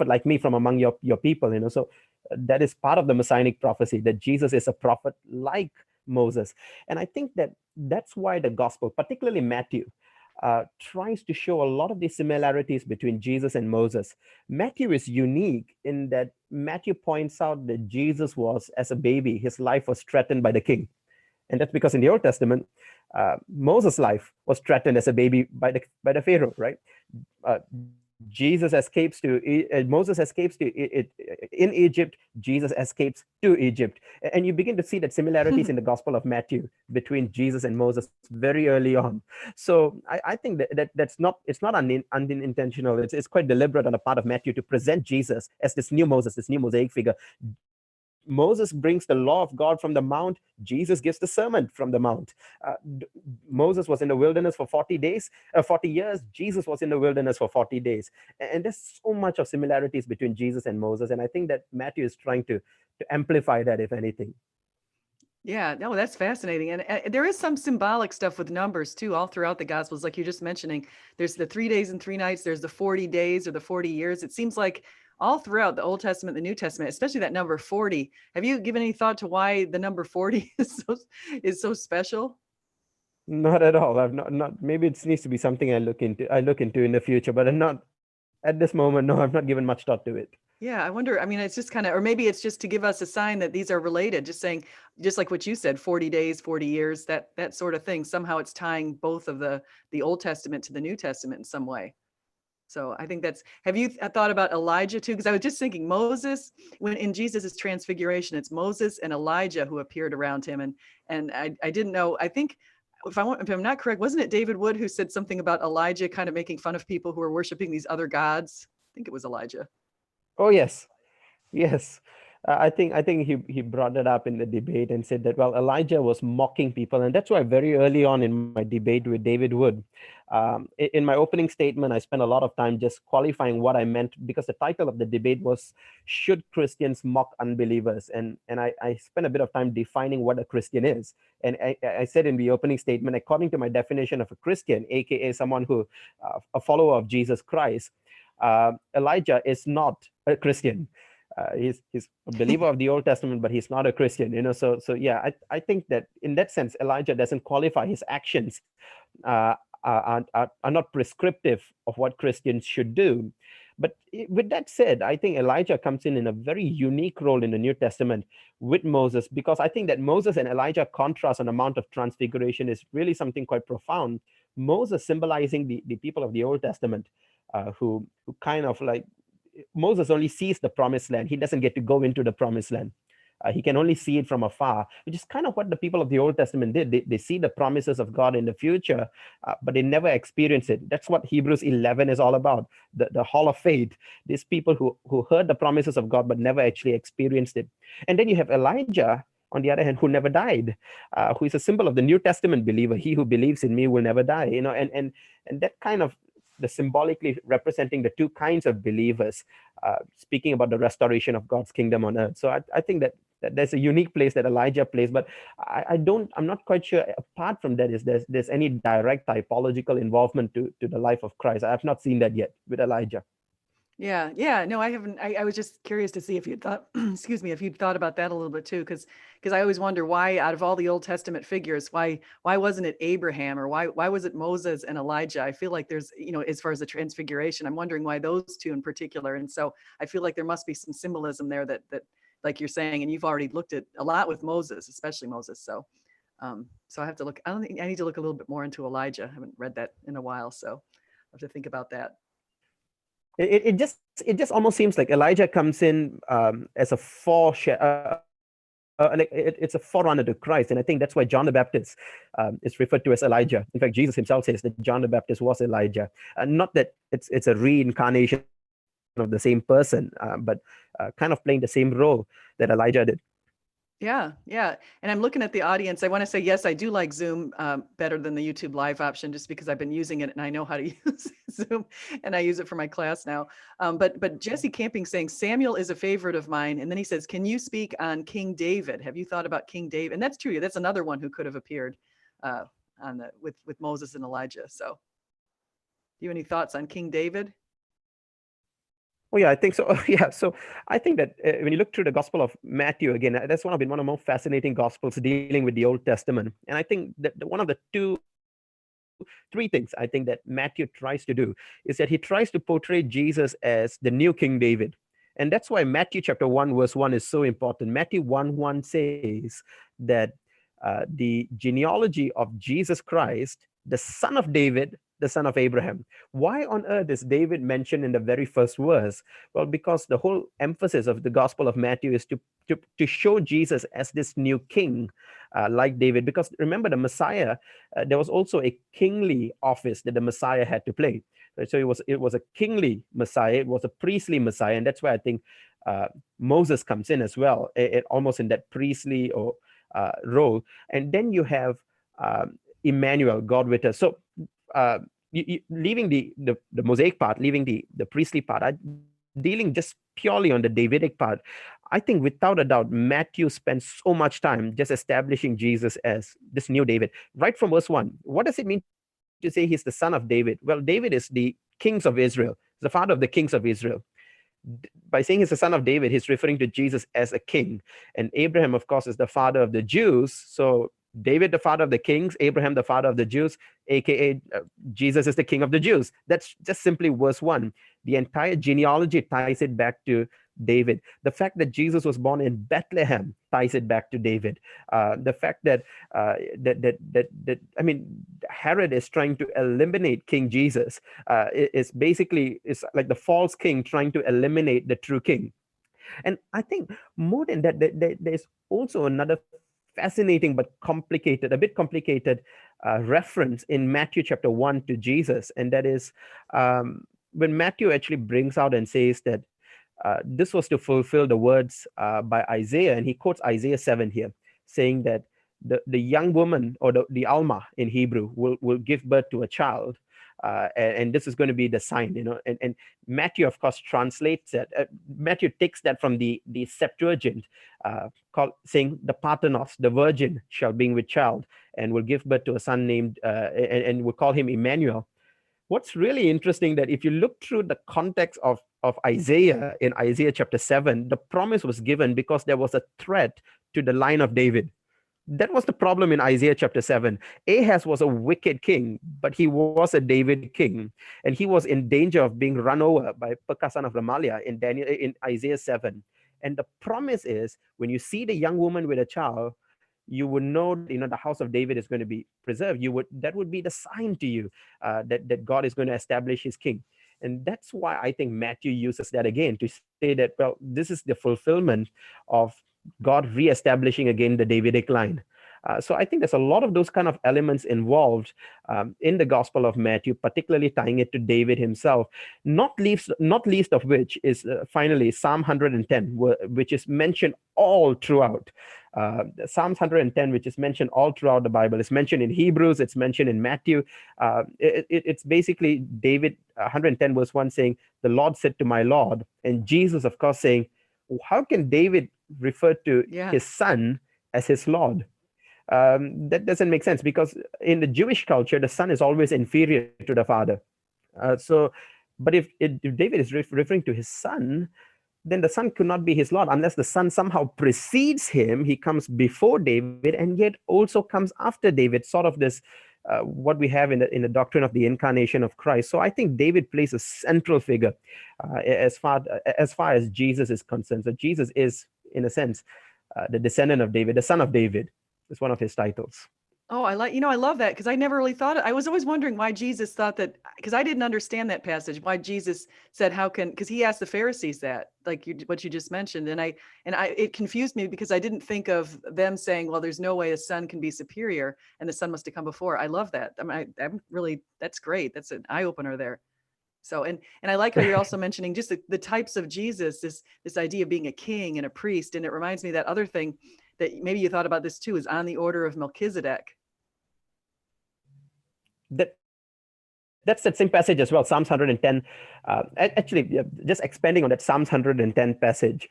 like me from among your people. So that is part of the messianic prophecy that Jesus is a prophet like Moses. And I think that that's why the gospel, particularly Matthew, tries to show a lot of the similarities between Jesus and Moses. Matthew is unique in that Matthew points out that Jesus was, as a baby, his life was threatened by the king. And that's because in the Old Testament, Moses' life was threatened as a baby by the Pharaoh, right? Moses escapes in Egypt. Jesus escapes to Egypt, and you begin to see that similarities in the Gospel of Matthew between Jesus and Moses very early on. So I think that's not, it's not unintentional. It's quite deliberate on the part of Matthew to present Jesus as this new Moses, this new Mosaic figure. Moses brings the law of God from the mount. Jesus gives the sermon from the mount. Moses was in the wilderness for 40 days, 40 years. Jesus was in the wilderness for 40 days. And there's so much of similarities between Jesus and Moses. And I think that Matthew is trying to amplify that, if anything. Yeah, no, that's fascinating. And there is some symbolic stuff with numbers too, all throughout the Gospels, like you're just mentioning. There's the 3 days and 3 nights, there's the 40 days or the 40 years. It seems like all throughout the Old Testament, the New Testament, especially that number 40. Have you given any thought to why the number 40 is so special? Not at all. I've not maybe it needs to be something I look into in the future, but I'm not at this moment. No, I've not given much thought to it. Yeah, I wonder. I mean, it's just kind of, or maybe it's just to give us a sign that these are related, just saying, just like what you said, 40 days, 40 years, that sort of thing. Somehow it's tying both of the Old Testament to the New Testament in some way. So I think have you thought about Elijah too? Because I was just thinking Moses, when in Jesus's transfiguration, it's Moses and Elijah who appeared around him. And I didn't know, I think if I'm not correct, wasn't it David Wood who said something about Elijah kind of making fun of people who are worshiping these other gods? I think it was Elijah. Oh yes, yes. I think he brought it up in the debate and said that, well, Elijah was mocking people, and that's why very early on in my debate with David Wood, in my opening statement, I spent a lot of time just qualifying what I meant, because the title of the debate was "Should Christians Mock Unbelievers?" and I spent a bit of time defining what a Christian is. And I said in the opening statement, according to my definition of a Christian, aka someone who a follower of Jesus Christ, Elijah is not a Christian. He's a believer of the Old Testament, but he's not a Christian. So yeah, I think that in that sense, Elijah doesn't qualify. His actions are not prescriptive of what Christians should do. But with that said, I think Elijah comes in a very unique role in the New Testament with Moses, because I think that Moses and Elijah contrast on the Mount of Transfiguration is really something quite profound. Moses symbolizing the people of the Old Testament, who kind of like, Moses only sees the promised land. He doesn't get to go into the promised land. He can only see it from afar, which is kind of what the people of the Old Testament did. They see the promises of God in the future, but they never experience it. That's what Hebrews 11 is all about, the hall of faith. These people who heard the promises of God, but never actually experienced it. And then you have Elijah, on the other hand, who never died, who is a symbol of the New Testament believer. He who believes in me will never die. And that kind of the symbolically representing the two kinds of believers, speaking about the restoration of God's kingdom on earth. So I think that there's a unique place that Elijah plays, but I'm not quite sure. Apart from that, is there's any direct typological involvement to the life of Christ. I have not seen that yet with Elijah. Yeah. No, I haven't. I was just curious to see if you'd thought, excuse me, if you'd thought about that a little bit too, because I always wonder why, out of all the Old Testament figures, why wasn't it Abraham, or why was it Moses and Elijah? I feel like there's, as far as the transfiguration, I'm wondering why those two in particular. And so I feel like there must be some symbolism there that like you're saying, and you've already looked at a lot with Moses, especially Moses. So I have to look. I don't think I need to look a little bit more into Elijah. I haven't read that in a while, so I have to think about that. It just almost seems like Elijah comes in as a it's a forerunner to Christ, and I think that's why John the Baptist is referred to as Elijah. In fact, Jesus himself says that John the Baptist was Elijah, not that it's a reincarnation of the same person, but kind of playing the same role that Elijah did. Yeah, yeah. And I'm looking at the audience. I want to say, yes, I do like Zoom better than the YouTube live option, just because I've been using it and I know how to use Zoom, and I use it for my class now. But Jesse Camping saying Samuel is a favorite of mine, and then he says, "Can you speak on King David? Have you thought about King David?" And that's true. That's another one who could have appeared uh, on the with Moses and Elijah. So, do you have any thoughts on King David? Oh yeah, I think so. Yeah, so I think that when you look through the Gospel of Matthew again, that's one of the more fascinating Gospels dealing with the Old Testament. And I think that one of the three things I think that Matthew tries to do is that he tries to portray Jesus as the new King David. And that's why Matthew chapter 1, verse 1 is so important. Matthew 1 says that the genealogy of Jesus Christ, the son of David, the son of Abraham. Why on earth is David mentioned in the very first verse? Well, because the whole emphasis of the Gospel of Matthew is to show Jesus as this new king, like David. Because remember, the Messiah, there was also a kingly office that the Messiah had to play. Right? So it was a kingly Messiah, it was a priestly Messiah, and that's why I think uh, Moses comes in as well, almost in that priestly or role. And then you have Emmanuel, God with us. So uh, leaving the Mosaic part, leaving the priestly part, dealing just purely on the Davidic part, I think without a doubt, Matthew spends so much time just establishing Jesus as this new David. Right from verse 1, what does it mean to say he's the son of David? Well, David is the kings of Israel, the father of the kings of Israel. By saying he's the son of David, he's referring to Jesus as a king. And Abraham, of course, is the father of the Jews. So David, the father of the kings, Abraham, the father of the Jews, aka Jesus is the king of the Jews. That's just simply verse 1. The entire genealogy ties it back to David. The fact that Jesus was born in Bethlehem ties it back to David. The fact that I mean, Herod is trying to eliminate King Jesus is basically is like the false king trying to eliminate the true king. And I think more than that, there's also another fascinating but complicated, a bit complicated reference in Matthew chapter 1 to Jesus. And that is when Matthew actually brings out and says that this was to fulfill the words by Isaiah. And he quotes Isaiah 7 here, saying that the young woman, or the Alma in Hebrew, will give birth to a child. And this is going to be the sign, and Matthew, of course, translates that. Matthew takes that from the Septuagint, saying the Parthenos, the virgin, shall bring with child and will give birth to a son named, and will call him Emmanuel. What's really interesting that if you look through the context of Isaiah in Isaiah chapter 7, the promise was given because there was a threat to the line of David. That was the problem in Isaiah chapter 7. Ahaz was a wicked king, but he was a David king. And he was in danger of being run over by Pekah son of Remaliah in Isaiah 7. And the promise is when you see the young woman with a child, you would know that the house of David is going to be preserved. That would be the sign to you that God is going to establish his king. And that's why I think Matthew uses that again to say that, well, this is the fulfillment of God reestablishing again the Davidic line. So I think there's a lot of those kind of elements involved in the Gospel of Matthew, particularly tying it to David himself. Not least of which is finally Psalm 110, which is mentioned all throughout. Psalms 110, which is mentioned all throughout the Bible, is mentioned in Hebrews, it's mentioned in Matthew. It's basically David 110 verse 1 saying, "The Lord said to my Lord," and Jesus, of course, saying, how can David refer to Yeah. his son as his Lord? That doesn't make sense because in the Jewish culture, the son is always inferior to the father. But if David is referring to his son, then the son could not be his Lord unless the son somehow precedes him. He comes before David and yet also comes after David, sort of this. What we have in the doctrine of the incarnation of Christ. So I think David plays a central figure as far as Jesus is concerned. So Jesus is, in a sense, the descendant of David, the son of David. Is one of his titles. Oh, I love that because I never really thought it. I was always wondering why Jesus thought that, because I didn't understand that passage, why Jesus said, how can, because he asked the Pharisees that, like what you just mentioned. It confused me because I didn't think of them saying, well, there's no way a son can be superior and the son must have come before. I love that. I'm really, that's great. That's an eye opener there. So, and I like how you're also mentioning just the types of Jesus, this idea of being a king and a priest. And it reminds me of that other thing that maybe you thought about this too, is on the order of Melchizedek. That's that same passage as well, Psalms 110. Actually, yeah, just expanding on that Psalms 110 passage.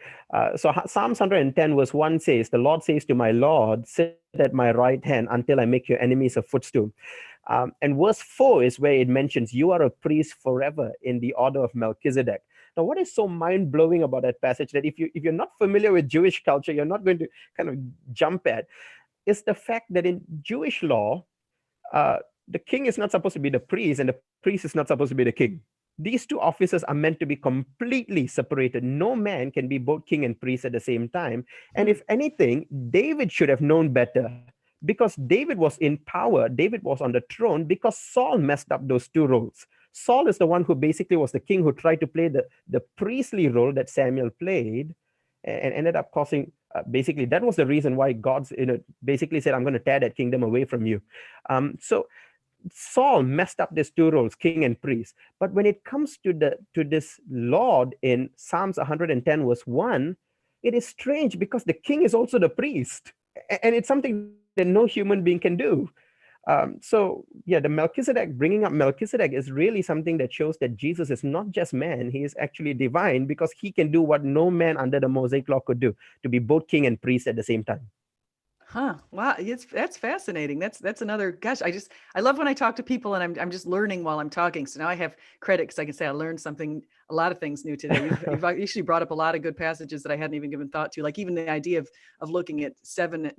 Psalms 110 verse 1 says, "The Lord says to my Lord, sit at my right hand until I make your enemies a footstool." And verse 4 is where it mentions, "You are a priest forever in the order of Melchizedek." Now, what is so mind-blowing about that passage, that if you're not familiar with Jewish culture, you're not going to kind of jump at, is the fact that in Jewish law, uh, the king is not supposed to be the priest, and the priest is not supposed to be the king. These two offices are meant to be completely separated. No man can be both king and priest at the same time. And if anything, David should have known better, because David was in power. David was on the throne because Saul messed up those two roles. Saul is the one who basically was the king who tried to play the priestly role that Samuel played, and ended up causing, basically, that was the reason why God's, basically said, "I'm going to tear that kingdom away from you." So Saul messed up these two roles, king and priest. But when it comes to this Lord in Psalms 110 verse 1, it is strange because the king is also the priest, and it's something that no human being can do. So yeah, the Melchizedek, bringing up Melchizedek, is really something that shows that Jesus is not just man; he is actually divine, because he can do what no man under the Mosaic law could do, to be both king and priest at the same time. Huh. Wow. That's fascinating. That's another, gosh, I love when I talk to people and I'm just learning while I'm talking. So now I have credit because I can say I learned a lot of things new today. You've actually brought up a lot of good passages that I hadn't even given thought to, like even the idea of looking at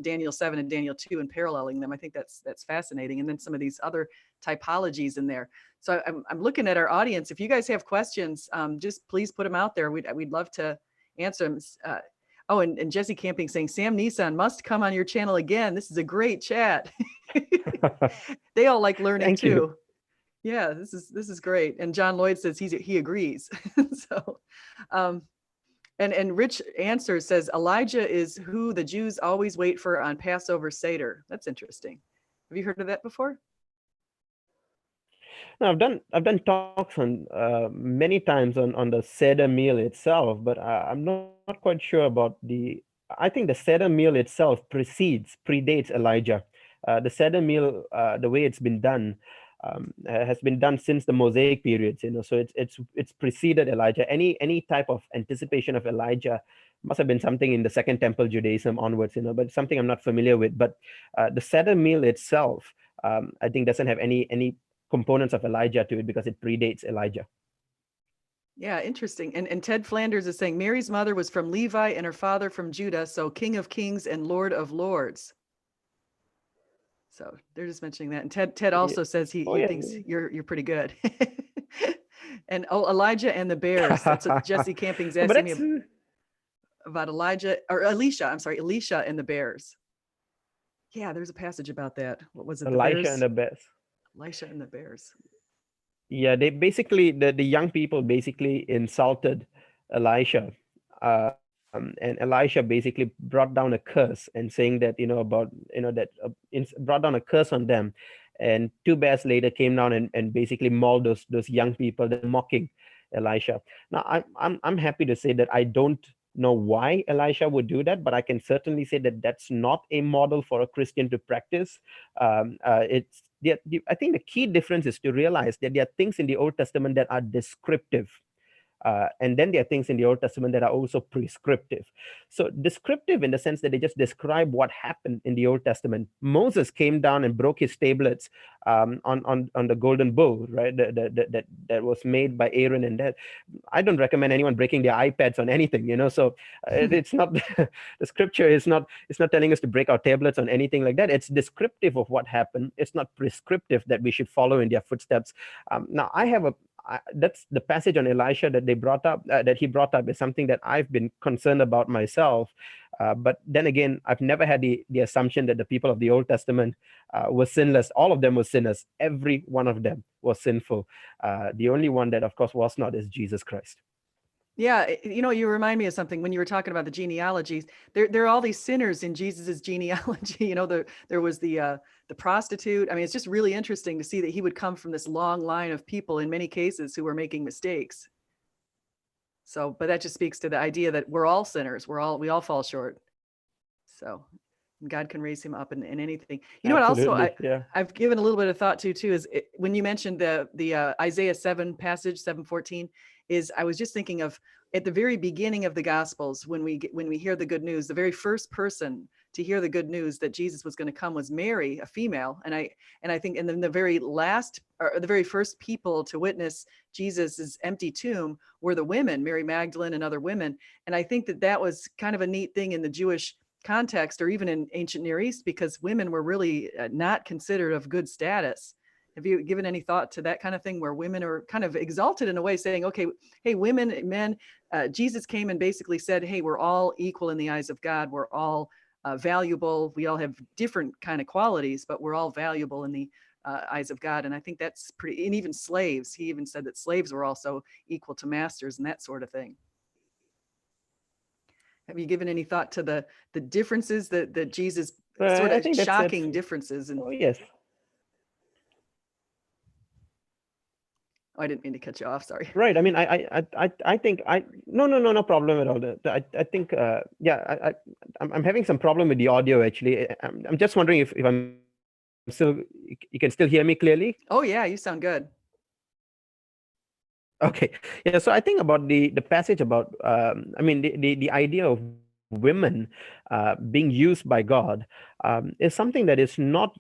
Daniel 7 and Daniel 2 and paralleling them. I think that's fascinating. And then some of these other typologies in there. So I'm looking at our audience. If you guys have questions, just please put them out there. We'd love to answer them. Oh, and Jesse Camping saying, "Sam Nesan must come on your channel again. This is a great chat." They all like learning Thank too. you. Yeah, this is great. And John Lloyd says he agrees. So, and Rich Answer says Elijah is who the Jews always wait for on Passover Seder. That's interesting. Have you heard of that before? No, I've done talks on many times on the Seder meal itself, but I'm not quite sure about the. I think the Seder meal itself predates Elijah. The Seder meal, the way it's been done, has been done since the Mosaic periods. So it's preceded Elijah. Any type of anticipation of Elijah must have been something in the Second Temple Judaism onwards. But something I'm not familiar with. But the Seder meal itself, I think, doesn't have any components of Elijah to it, because it predates Elijah. Yeah, interesting. And Ted Flanders is saying Mary's mother was from Levi and her father from Judah, so King of Kings and Lord of Lords. So they're just mentioning that. And Ted also says he thinks you're pretty good. And Elijah and the bears. That's what Jesse Camping's asking me about Elijah or Elisha. I'm sorry, Elisha and the bears. Yeah, there's a passage about that. What was it? Elisha and the bears. Elisha and the bears. Yeah, they basically, the young people basically insulted Elisha, and Elisha basically brought down a curse, and saying that brought down a curse on them, and two bears later came down and basically mauled those young people, that mocking Elisha. Now I'm happy to say that I don't know why Elisha would do that, but I can certainly say that that's not a model for a Christian to practice. I think the key difference is to realize that there are things in the Old Testament that are descriptive. And then there are things in the Old Testament that are also prescriptive. So descriptive in the sense that they just describe what happened in the Old Testament. Moses came down and broke his tablets on the golden bull, right? That was made by Aaron, and that I don't recommend anyone breaking their iPads on anything, So it's not the scripture is not telling us to break our tablets on anything like that. It's descriptive of what happened. It's not prescriptive that we should follow in their footsteps. Now that's the passage on Elisha that he brought up is something that I've been concerned about myself. But then again, I've never had the assumption that the people of the Old Testament were sinless. All of them were sinners. Every one of them was sinful. The only one that, of course, was not is Jesus Christ. Yeah, you remind me of something when you were talking about the genealogies. There are all these sinners in Jesus's genealogy. There was the prostitute. I mean, it's just really interesting to see that he would come from this long line of people in many cases who were making mistakes. So, but that just speaks to the idea that we're all sinners. We all fall short. So God can raise him up in anything. You know what? Also, Absolutely. Yeah. I've given a little bit of thought to is when you mentioned the Isaiah 7 passage 7:14, is I was just thinking of at the very beginning of the Gospels when we hear the good news, the very first person to hear the good news that Jesus was going to come was Mary, a female, and I think, and then the very last or the very first people to witness Jesus's empty tomb were the women, Mary Magdalene and other women, and I think that was kind of a neat thing in the Jewish context or even in ancient Near East because women were really not considered of good status. Have you given any thought to that kind of thing where women are kind of exalted in a way saying, okay, hey, women, men, Jesus came and basically said, hey, we're all equal in the eyes of God. We're all valuable. We all have different kind of qualities, but we're all valuable in the eyes of God. And I think that's pretty, and even slaves, he even said that slaves were also equal to masters and that sort of thing. Have you given any thought to the differences that Jesus sort I of think shocking differences? And oh yes. oh, I didn't mean to cut you off. Sorry. Right. I mean, I think no problem at all. I think I'm having some problem with the audio actually. I'm just wondering if I'm still, you can still hear me clearly. Oh yeah, you sound good. Okay. Yeah. So I think about the passage about I mean the idea of women being used by God is something that is not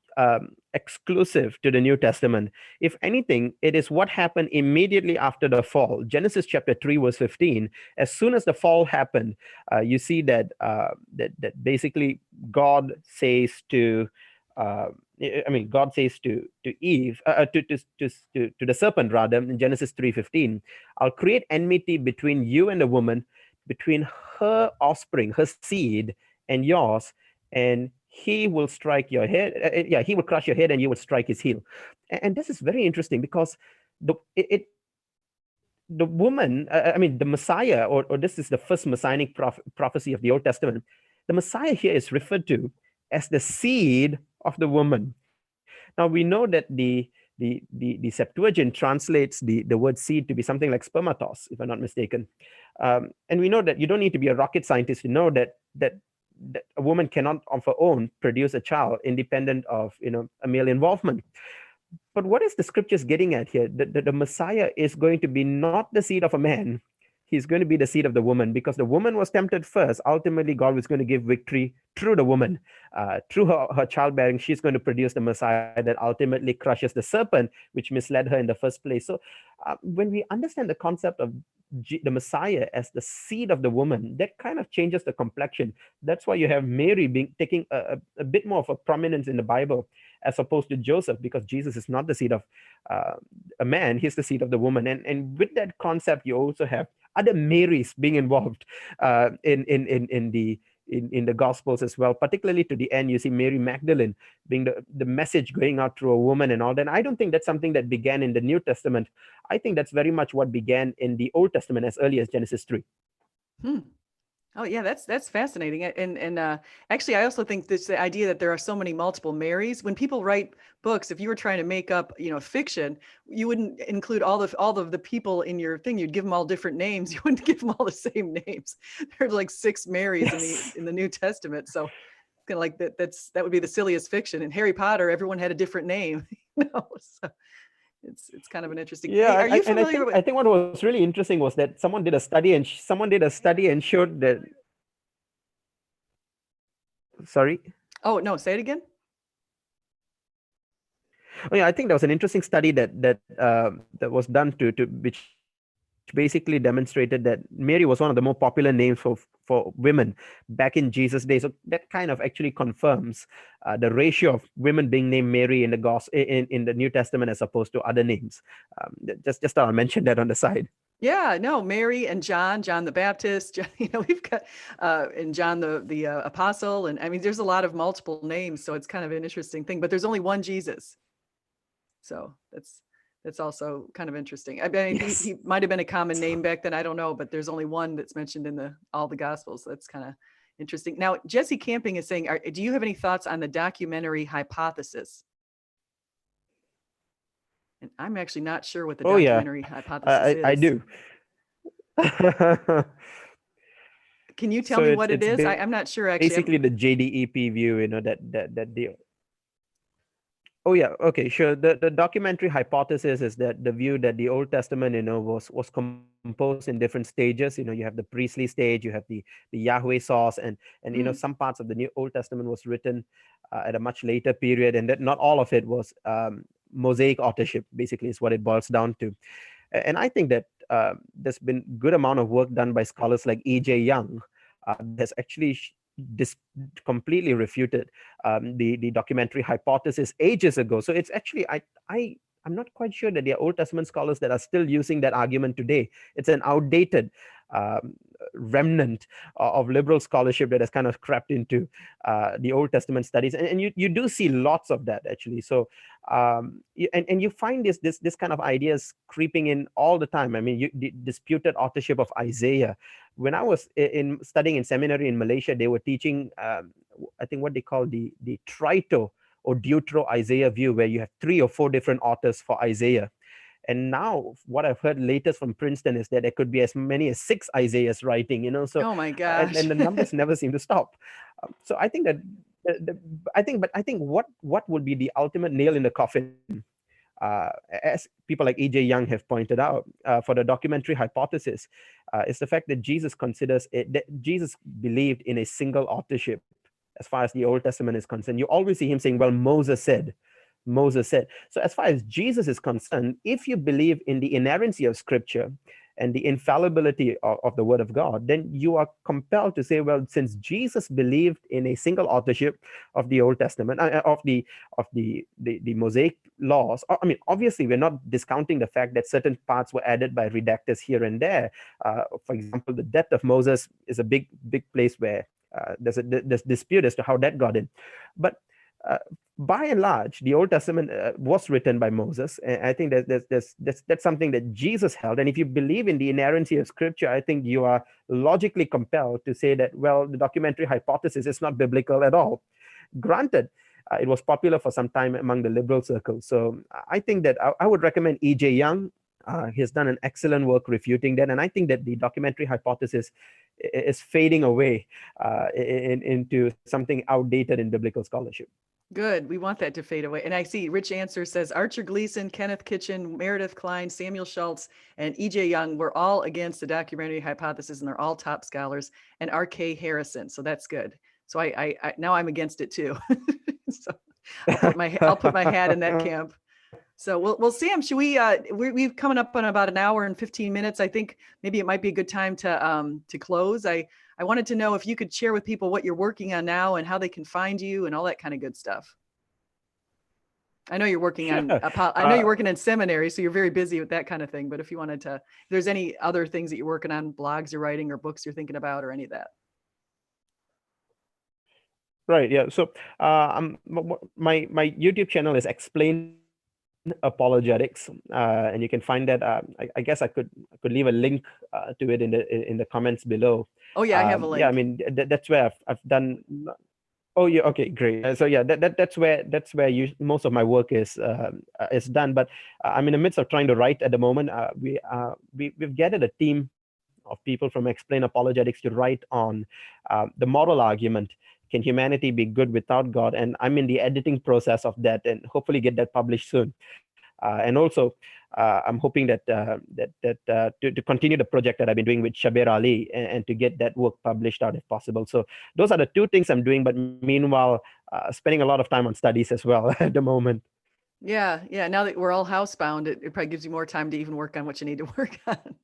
exclusive to the New Testament. If anything, it is what happened immediately after the fall. Genesis chapter 3, verse 15. As soon as the fall happened, you see that that basically God says to God says to Eve, to the serpent rather, in Genesis 3:15, I'll create enmity between you and the woman, between her offspring, her seed, and yours, and he will strike your head. He will crush your head, and you will strike his heel. And this is very interesting because the woman, the Messiah, or this is the first messianic prophecy of the Old Testament. The Messiah here is referred to as the seed of the woman. Now we know that the Septuagint translates the word seed to be something like spermatos, if I'm not mistaken. And we know that you don't need to be a rocket scientist to know that a woman cannot of her own produce a child independent of a male involvement. But what is the scriptures getting at here? The Messiah is going to be not the seed of a man. He's going to be the seed of the woman because the woman was tempted first. Ultimately, God was going to give victory through the woman. Through her childbearing, she's going to produce the Messiah that ultimately crushes the serpent, which misled her in the first place. So when we understand the concept of the Messiah as the seed of the woman, that kind of changes the complexion. That's why you have Mary taking a bit more of a prominence in the Bible as opposed to Joseph, because Jesus is not the seed of a man, he's the seed of the woman. And with that concept, you also have other Marys being involved in the Gospels as well. Particularly to the end, you see Mary Magdalene being the message going out through a woman and all that. And I don't think that's something that began in the New Testament. I think that's very much what began in the Old Testament as early as Genesis 3. Oh yeah, that's fascinating. And actually, I also think this the idea that there are so many multiple Marys. When people write books, if you were trying to make up, fiction, you wouldn't include all of the people in your thing. You'd give them all different names. You wouldn't give them all the same names. There's like 6 Marys in the New Testament. So kind of like that would be the silliest fiction. In Harry Potter, everyone had a different name. So it's kind of an interesting. Yeah, Hey, are you familiar with? I think what was really interesting was that someone did a study and showed that. Sorry. Oh no, say it again. Oh yeah, I think there was an interesting study that was done to which basically demonstrated that Mary was one of the more popular names for women back in Jesus' day. So that kind of actually confirms the ratio of women being named Mary in the in the New Testament as opposed to other names. Just thought I'll mention that on the side. Yeah, no, Mary and John the Baptist, we've got, and John the apostle. And I mean, there's a lot of multiple names. So it's kind of an interesting thing, but there's only one Jesus. So that's also kind of interesting. I mean, Yes. he might have been a common name back then. I don't know, but there's only one that's mentioned in all the Gospels. That's kind of interesting. Now, Jesse Camping is saying, do you have any thoughts on the documentary hypothesis? And I'm actually not sure what the documentary hypothesis is. I do. Can you tell So me what it it's is? I'm not sure actually. basically the JDEP view, that the Oh yeah, okay, sure. The documentary hypothesis is that the view that the Old Testament, was composed in different stages. You have the priestly stage, you have the Yahweh source, and Mm, some parts of the New Old Testament was written at a much later period, and that not all of it was Mosaic authorship. Basically, is what it boils down to. And I think that there's been good amount of work done by scholars like E.J. Young that has actually completely refuted the documentary hypothesis ages ago. So it's actually I'm not quite sure that there are Old Testament scholars that are still using that argument today. It's an outdated um, remnant of liberal scholarship that has kind of crept into the Old Testament studies, and you do see lots of that actually. So and you find this kind of ideas creeping in all the time. I mean, the disputed authorship of Isaiah. When I was in studying in seminary in Malaysia, they were teaching I think what they call the Trito or Deutero Isaiah view, where you have 3 or 4 different authors for Isaiah. And now what I've heard latest from Princeton is that there could be as many as 6 Isaiahs writing, oh my and gosh. the numbers never seem to stop. So I think that I think what would be the ultimate nail in the coffin, as people like E.J. Young have pointed out, for the documentary hypothesis, is the fact that Jesus believed in a single authorship as far as the Old Testament is concerned. You always see him saying, well, Moses said. Moses said. So, as far as Jesus is concerned, if you believe in the inerrancy of Scripture and the infallibility of the Word of God, then you are compelled to say, well, since Jesus believed in a single authorship of the Old Testament, of the Mosaic laws. I mean, obviously, we're not discounting the fact that certain parts were added by redactors here and there. For example, the death of Moses is a big place where there's dispute as to how that got in, but uh, by and large, the Old Testament was written by Moses, and I think that's something that Jesus held. And if you believe in the inerrancy of Scripture, I think you are logically compelled to say that, well, the documentary hypothesis is not biblical at all. Granted, it was popular for some time among the liberal circles. So I think that I would recommend E.J. Young. He has done an excellent work refuting that, and I think that the documentary hypothesis is fading away into something outdated in biblical scholarship. Good. We want that to fade away. And I see Rich Answer says Archer Gleason, Kenneth Kitchen, Meredith Klein, Samuel Schultz, and E.J. Young were all against the documentary hypothesis, and they're all top scholars, and R.K. Harrison. So that's good. So I now I'm against it too. So I'll put my hat in that camp. So well, Sam, should we've coming up on about an hour and 15 minutes. I think maybe it might be a good time to close. I wanted to know if you could share with people what you're working on now and how they can find you and all that kind of good stuff. I know you're working on, I know you're working in seminary, so you're very busy with that kind of thing. But if you wanted to, if there's any other things that you're working on, blogs you're writing or books you're thinking about or any of that. Right. Yeah. So my YouTube channel is Explain Apologetics, and you can find that. I guess I could leave a link to it in the comments below. Oh yeah, I have a link. Yeah, I mean that's where I've done. Oh yeah, okay, great. So yeah, that's where most of my work is done. But I'm in the midst of trying to write at the moment. We've gathered a team of people from Explain Apologetics to write on the moral argument. Can humanity be good without God? And I'm in the editing process of that, and hopefully get that published soon. And also, I'm hoping that to continue the project that I've been doing with Shabir Ali, and to get that work published out if possible. So those are the 2 things I'm doing. But meanwhile, spending a lot of time on studies as well at the moment. Yeah. Now that we're all housebound, it probably gives you more time to even work on what you need to work on.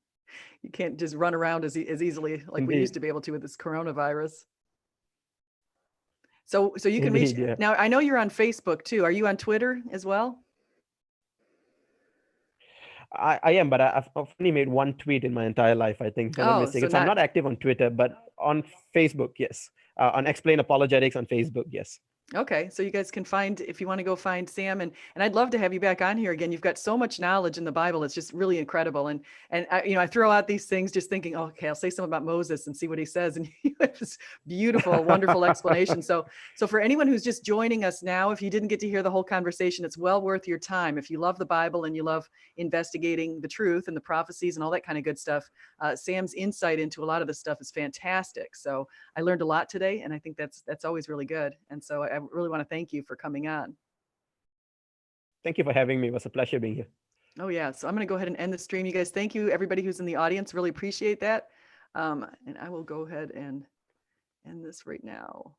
You can't just run around as easily like Indeed. we used to be able to with this coronavirus. So you can Indeed, reach yeah. now. I know you're on Facebook too. Are you on Twitter as well? I am, but I've only made 1 tweet in my entire life, I think, if I'm not mistaken. So I'm not active on Twitter, but on Facebook, yes. On Explain Apologetics on Facebook, yes. Okay, so you guys can find, if you want to go find Sam, and I'd love to have you back on here again. You've got so much knowledge in the Bible; it's just really incredible. And I throw out these things just thinking, oh, okay, I'll say something about Moses and see what he says, and you have this beautiful, wonderful explanation. So for anyone who's just joining us now, if you didn't get to hear the whole conversation, it's well worth your time. If you love the Bible and you love investigating the truth and the prophecies and all that kind of good stuff, Sam's insight into a lot of this stuff is fantastic. So I learned a lot today, and I think that's always really good. And so I really want to thank you for coming on. Thank you for having me. It was a pleasure being here. Oh yeah, so I'm going to go ahead and end the stream. You guys, thank you everybody who's in the audience. Really appreciate that. And I will go ahead and end this right now.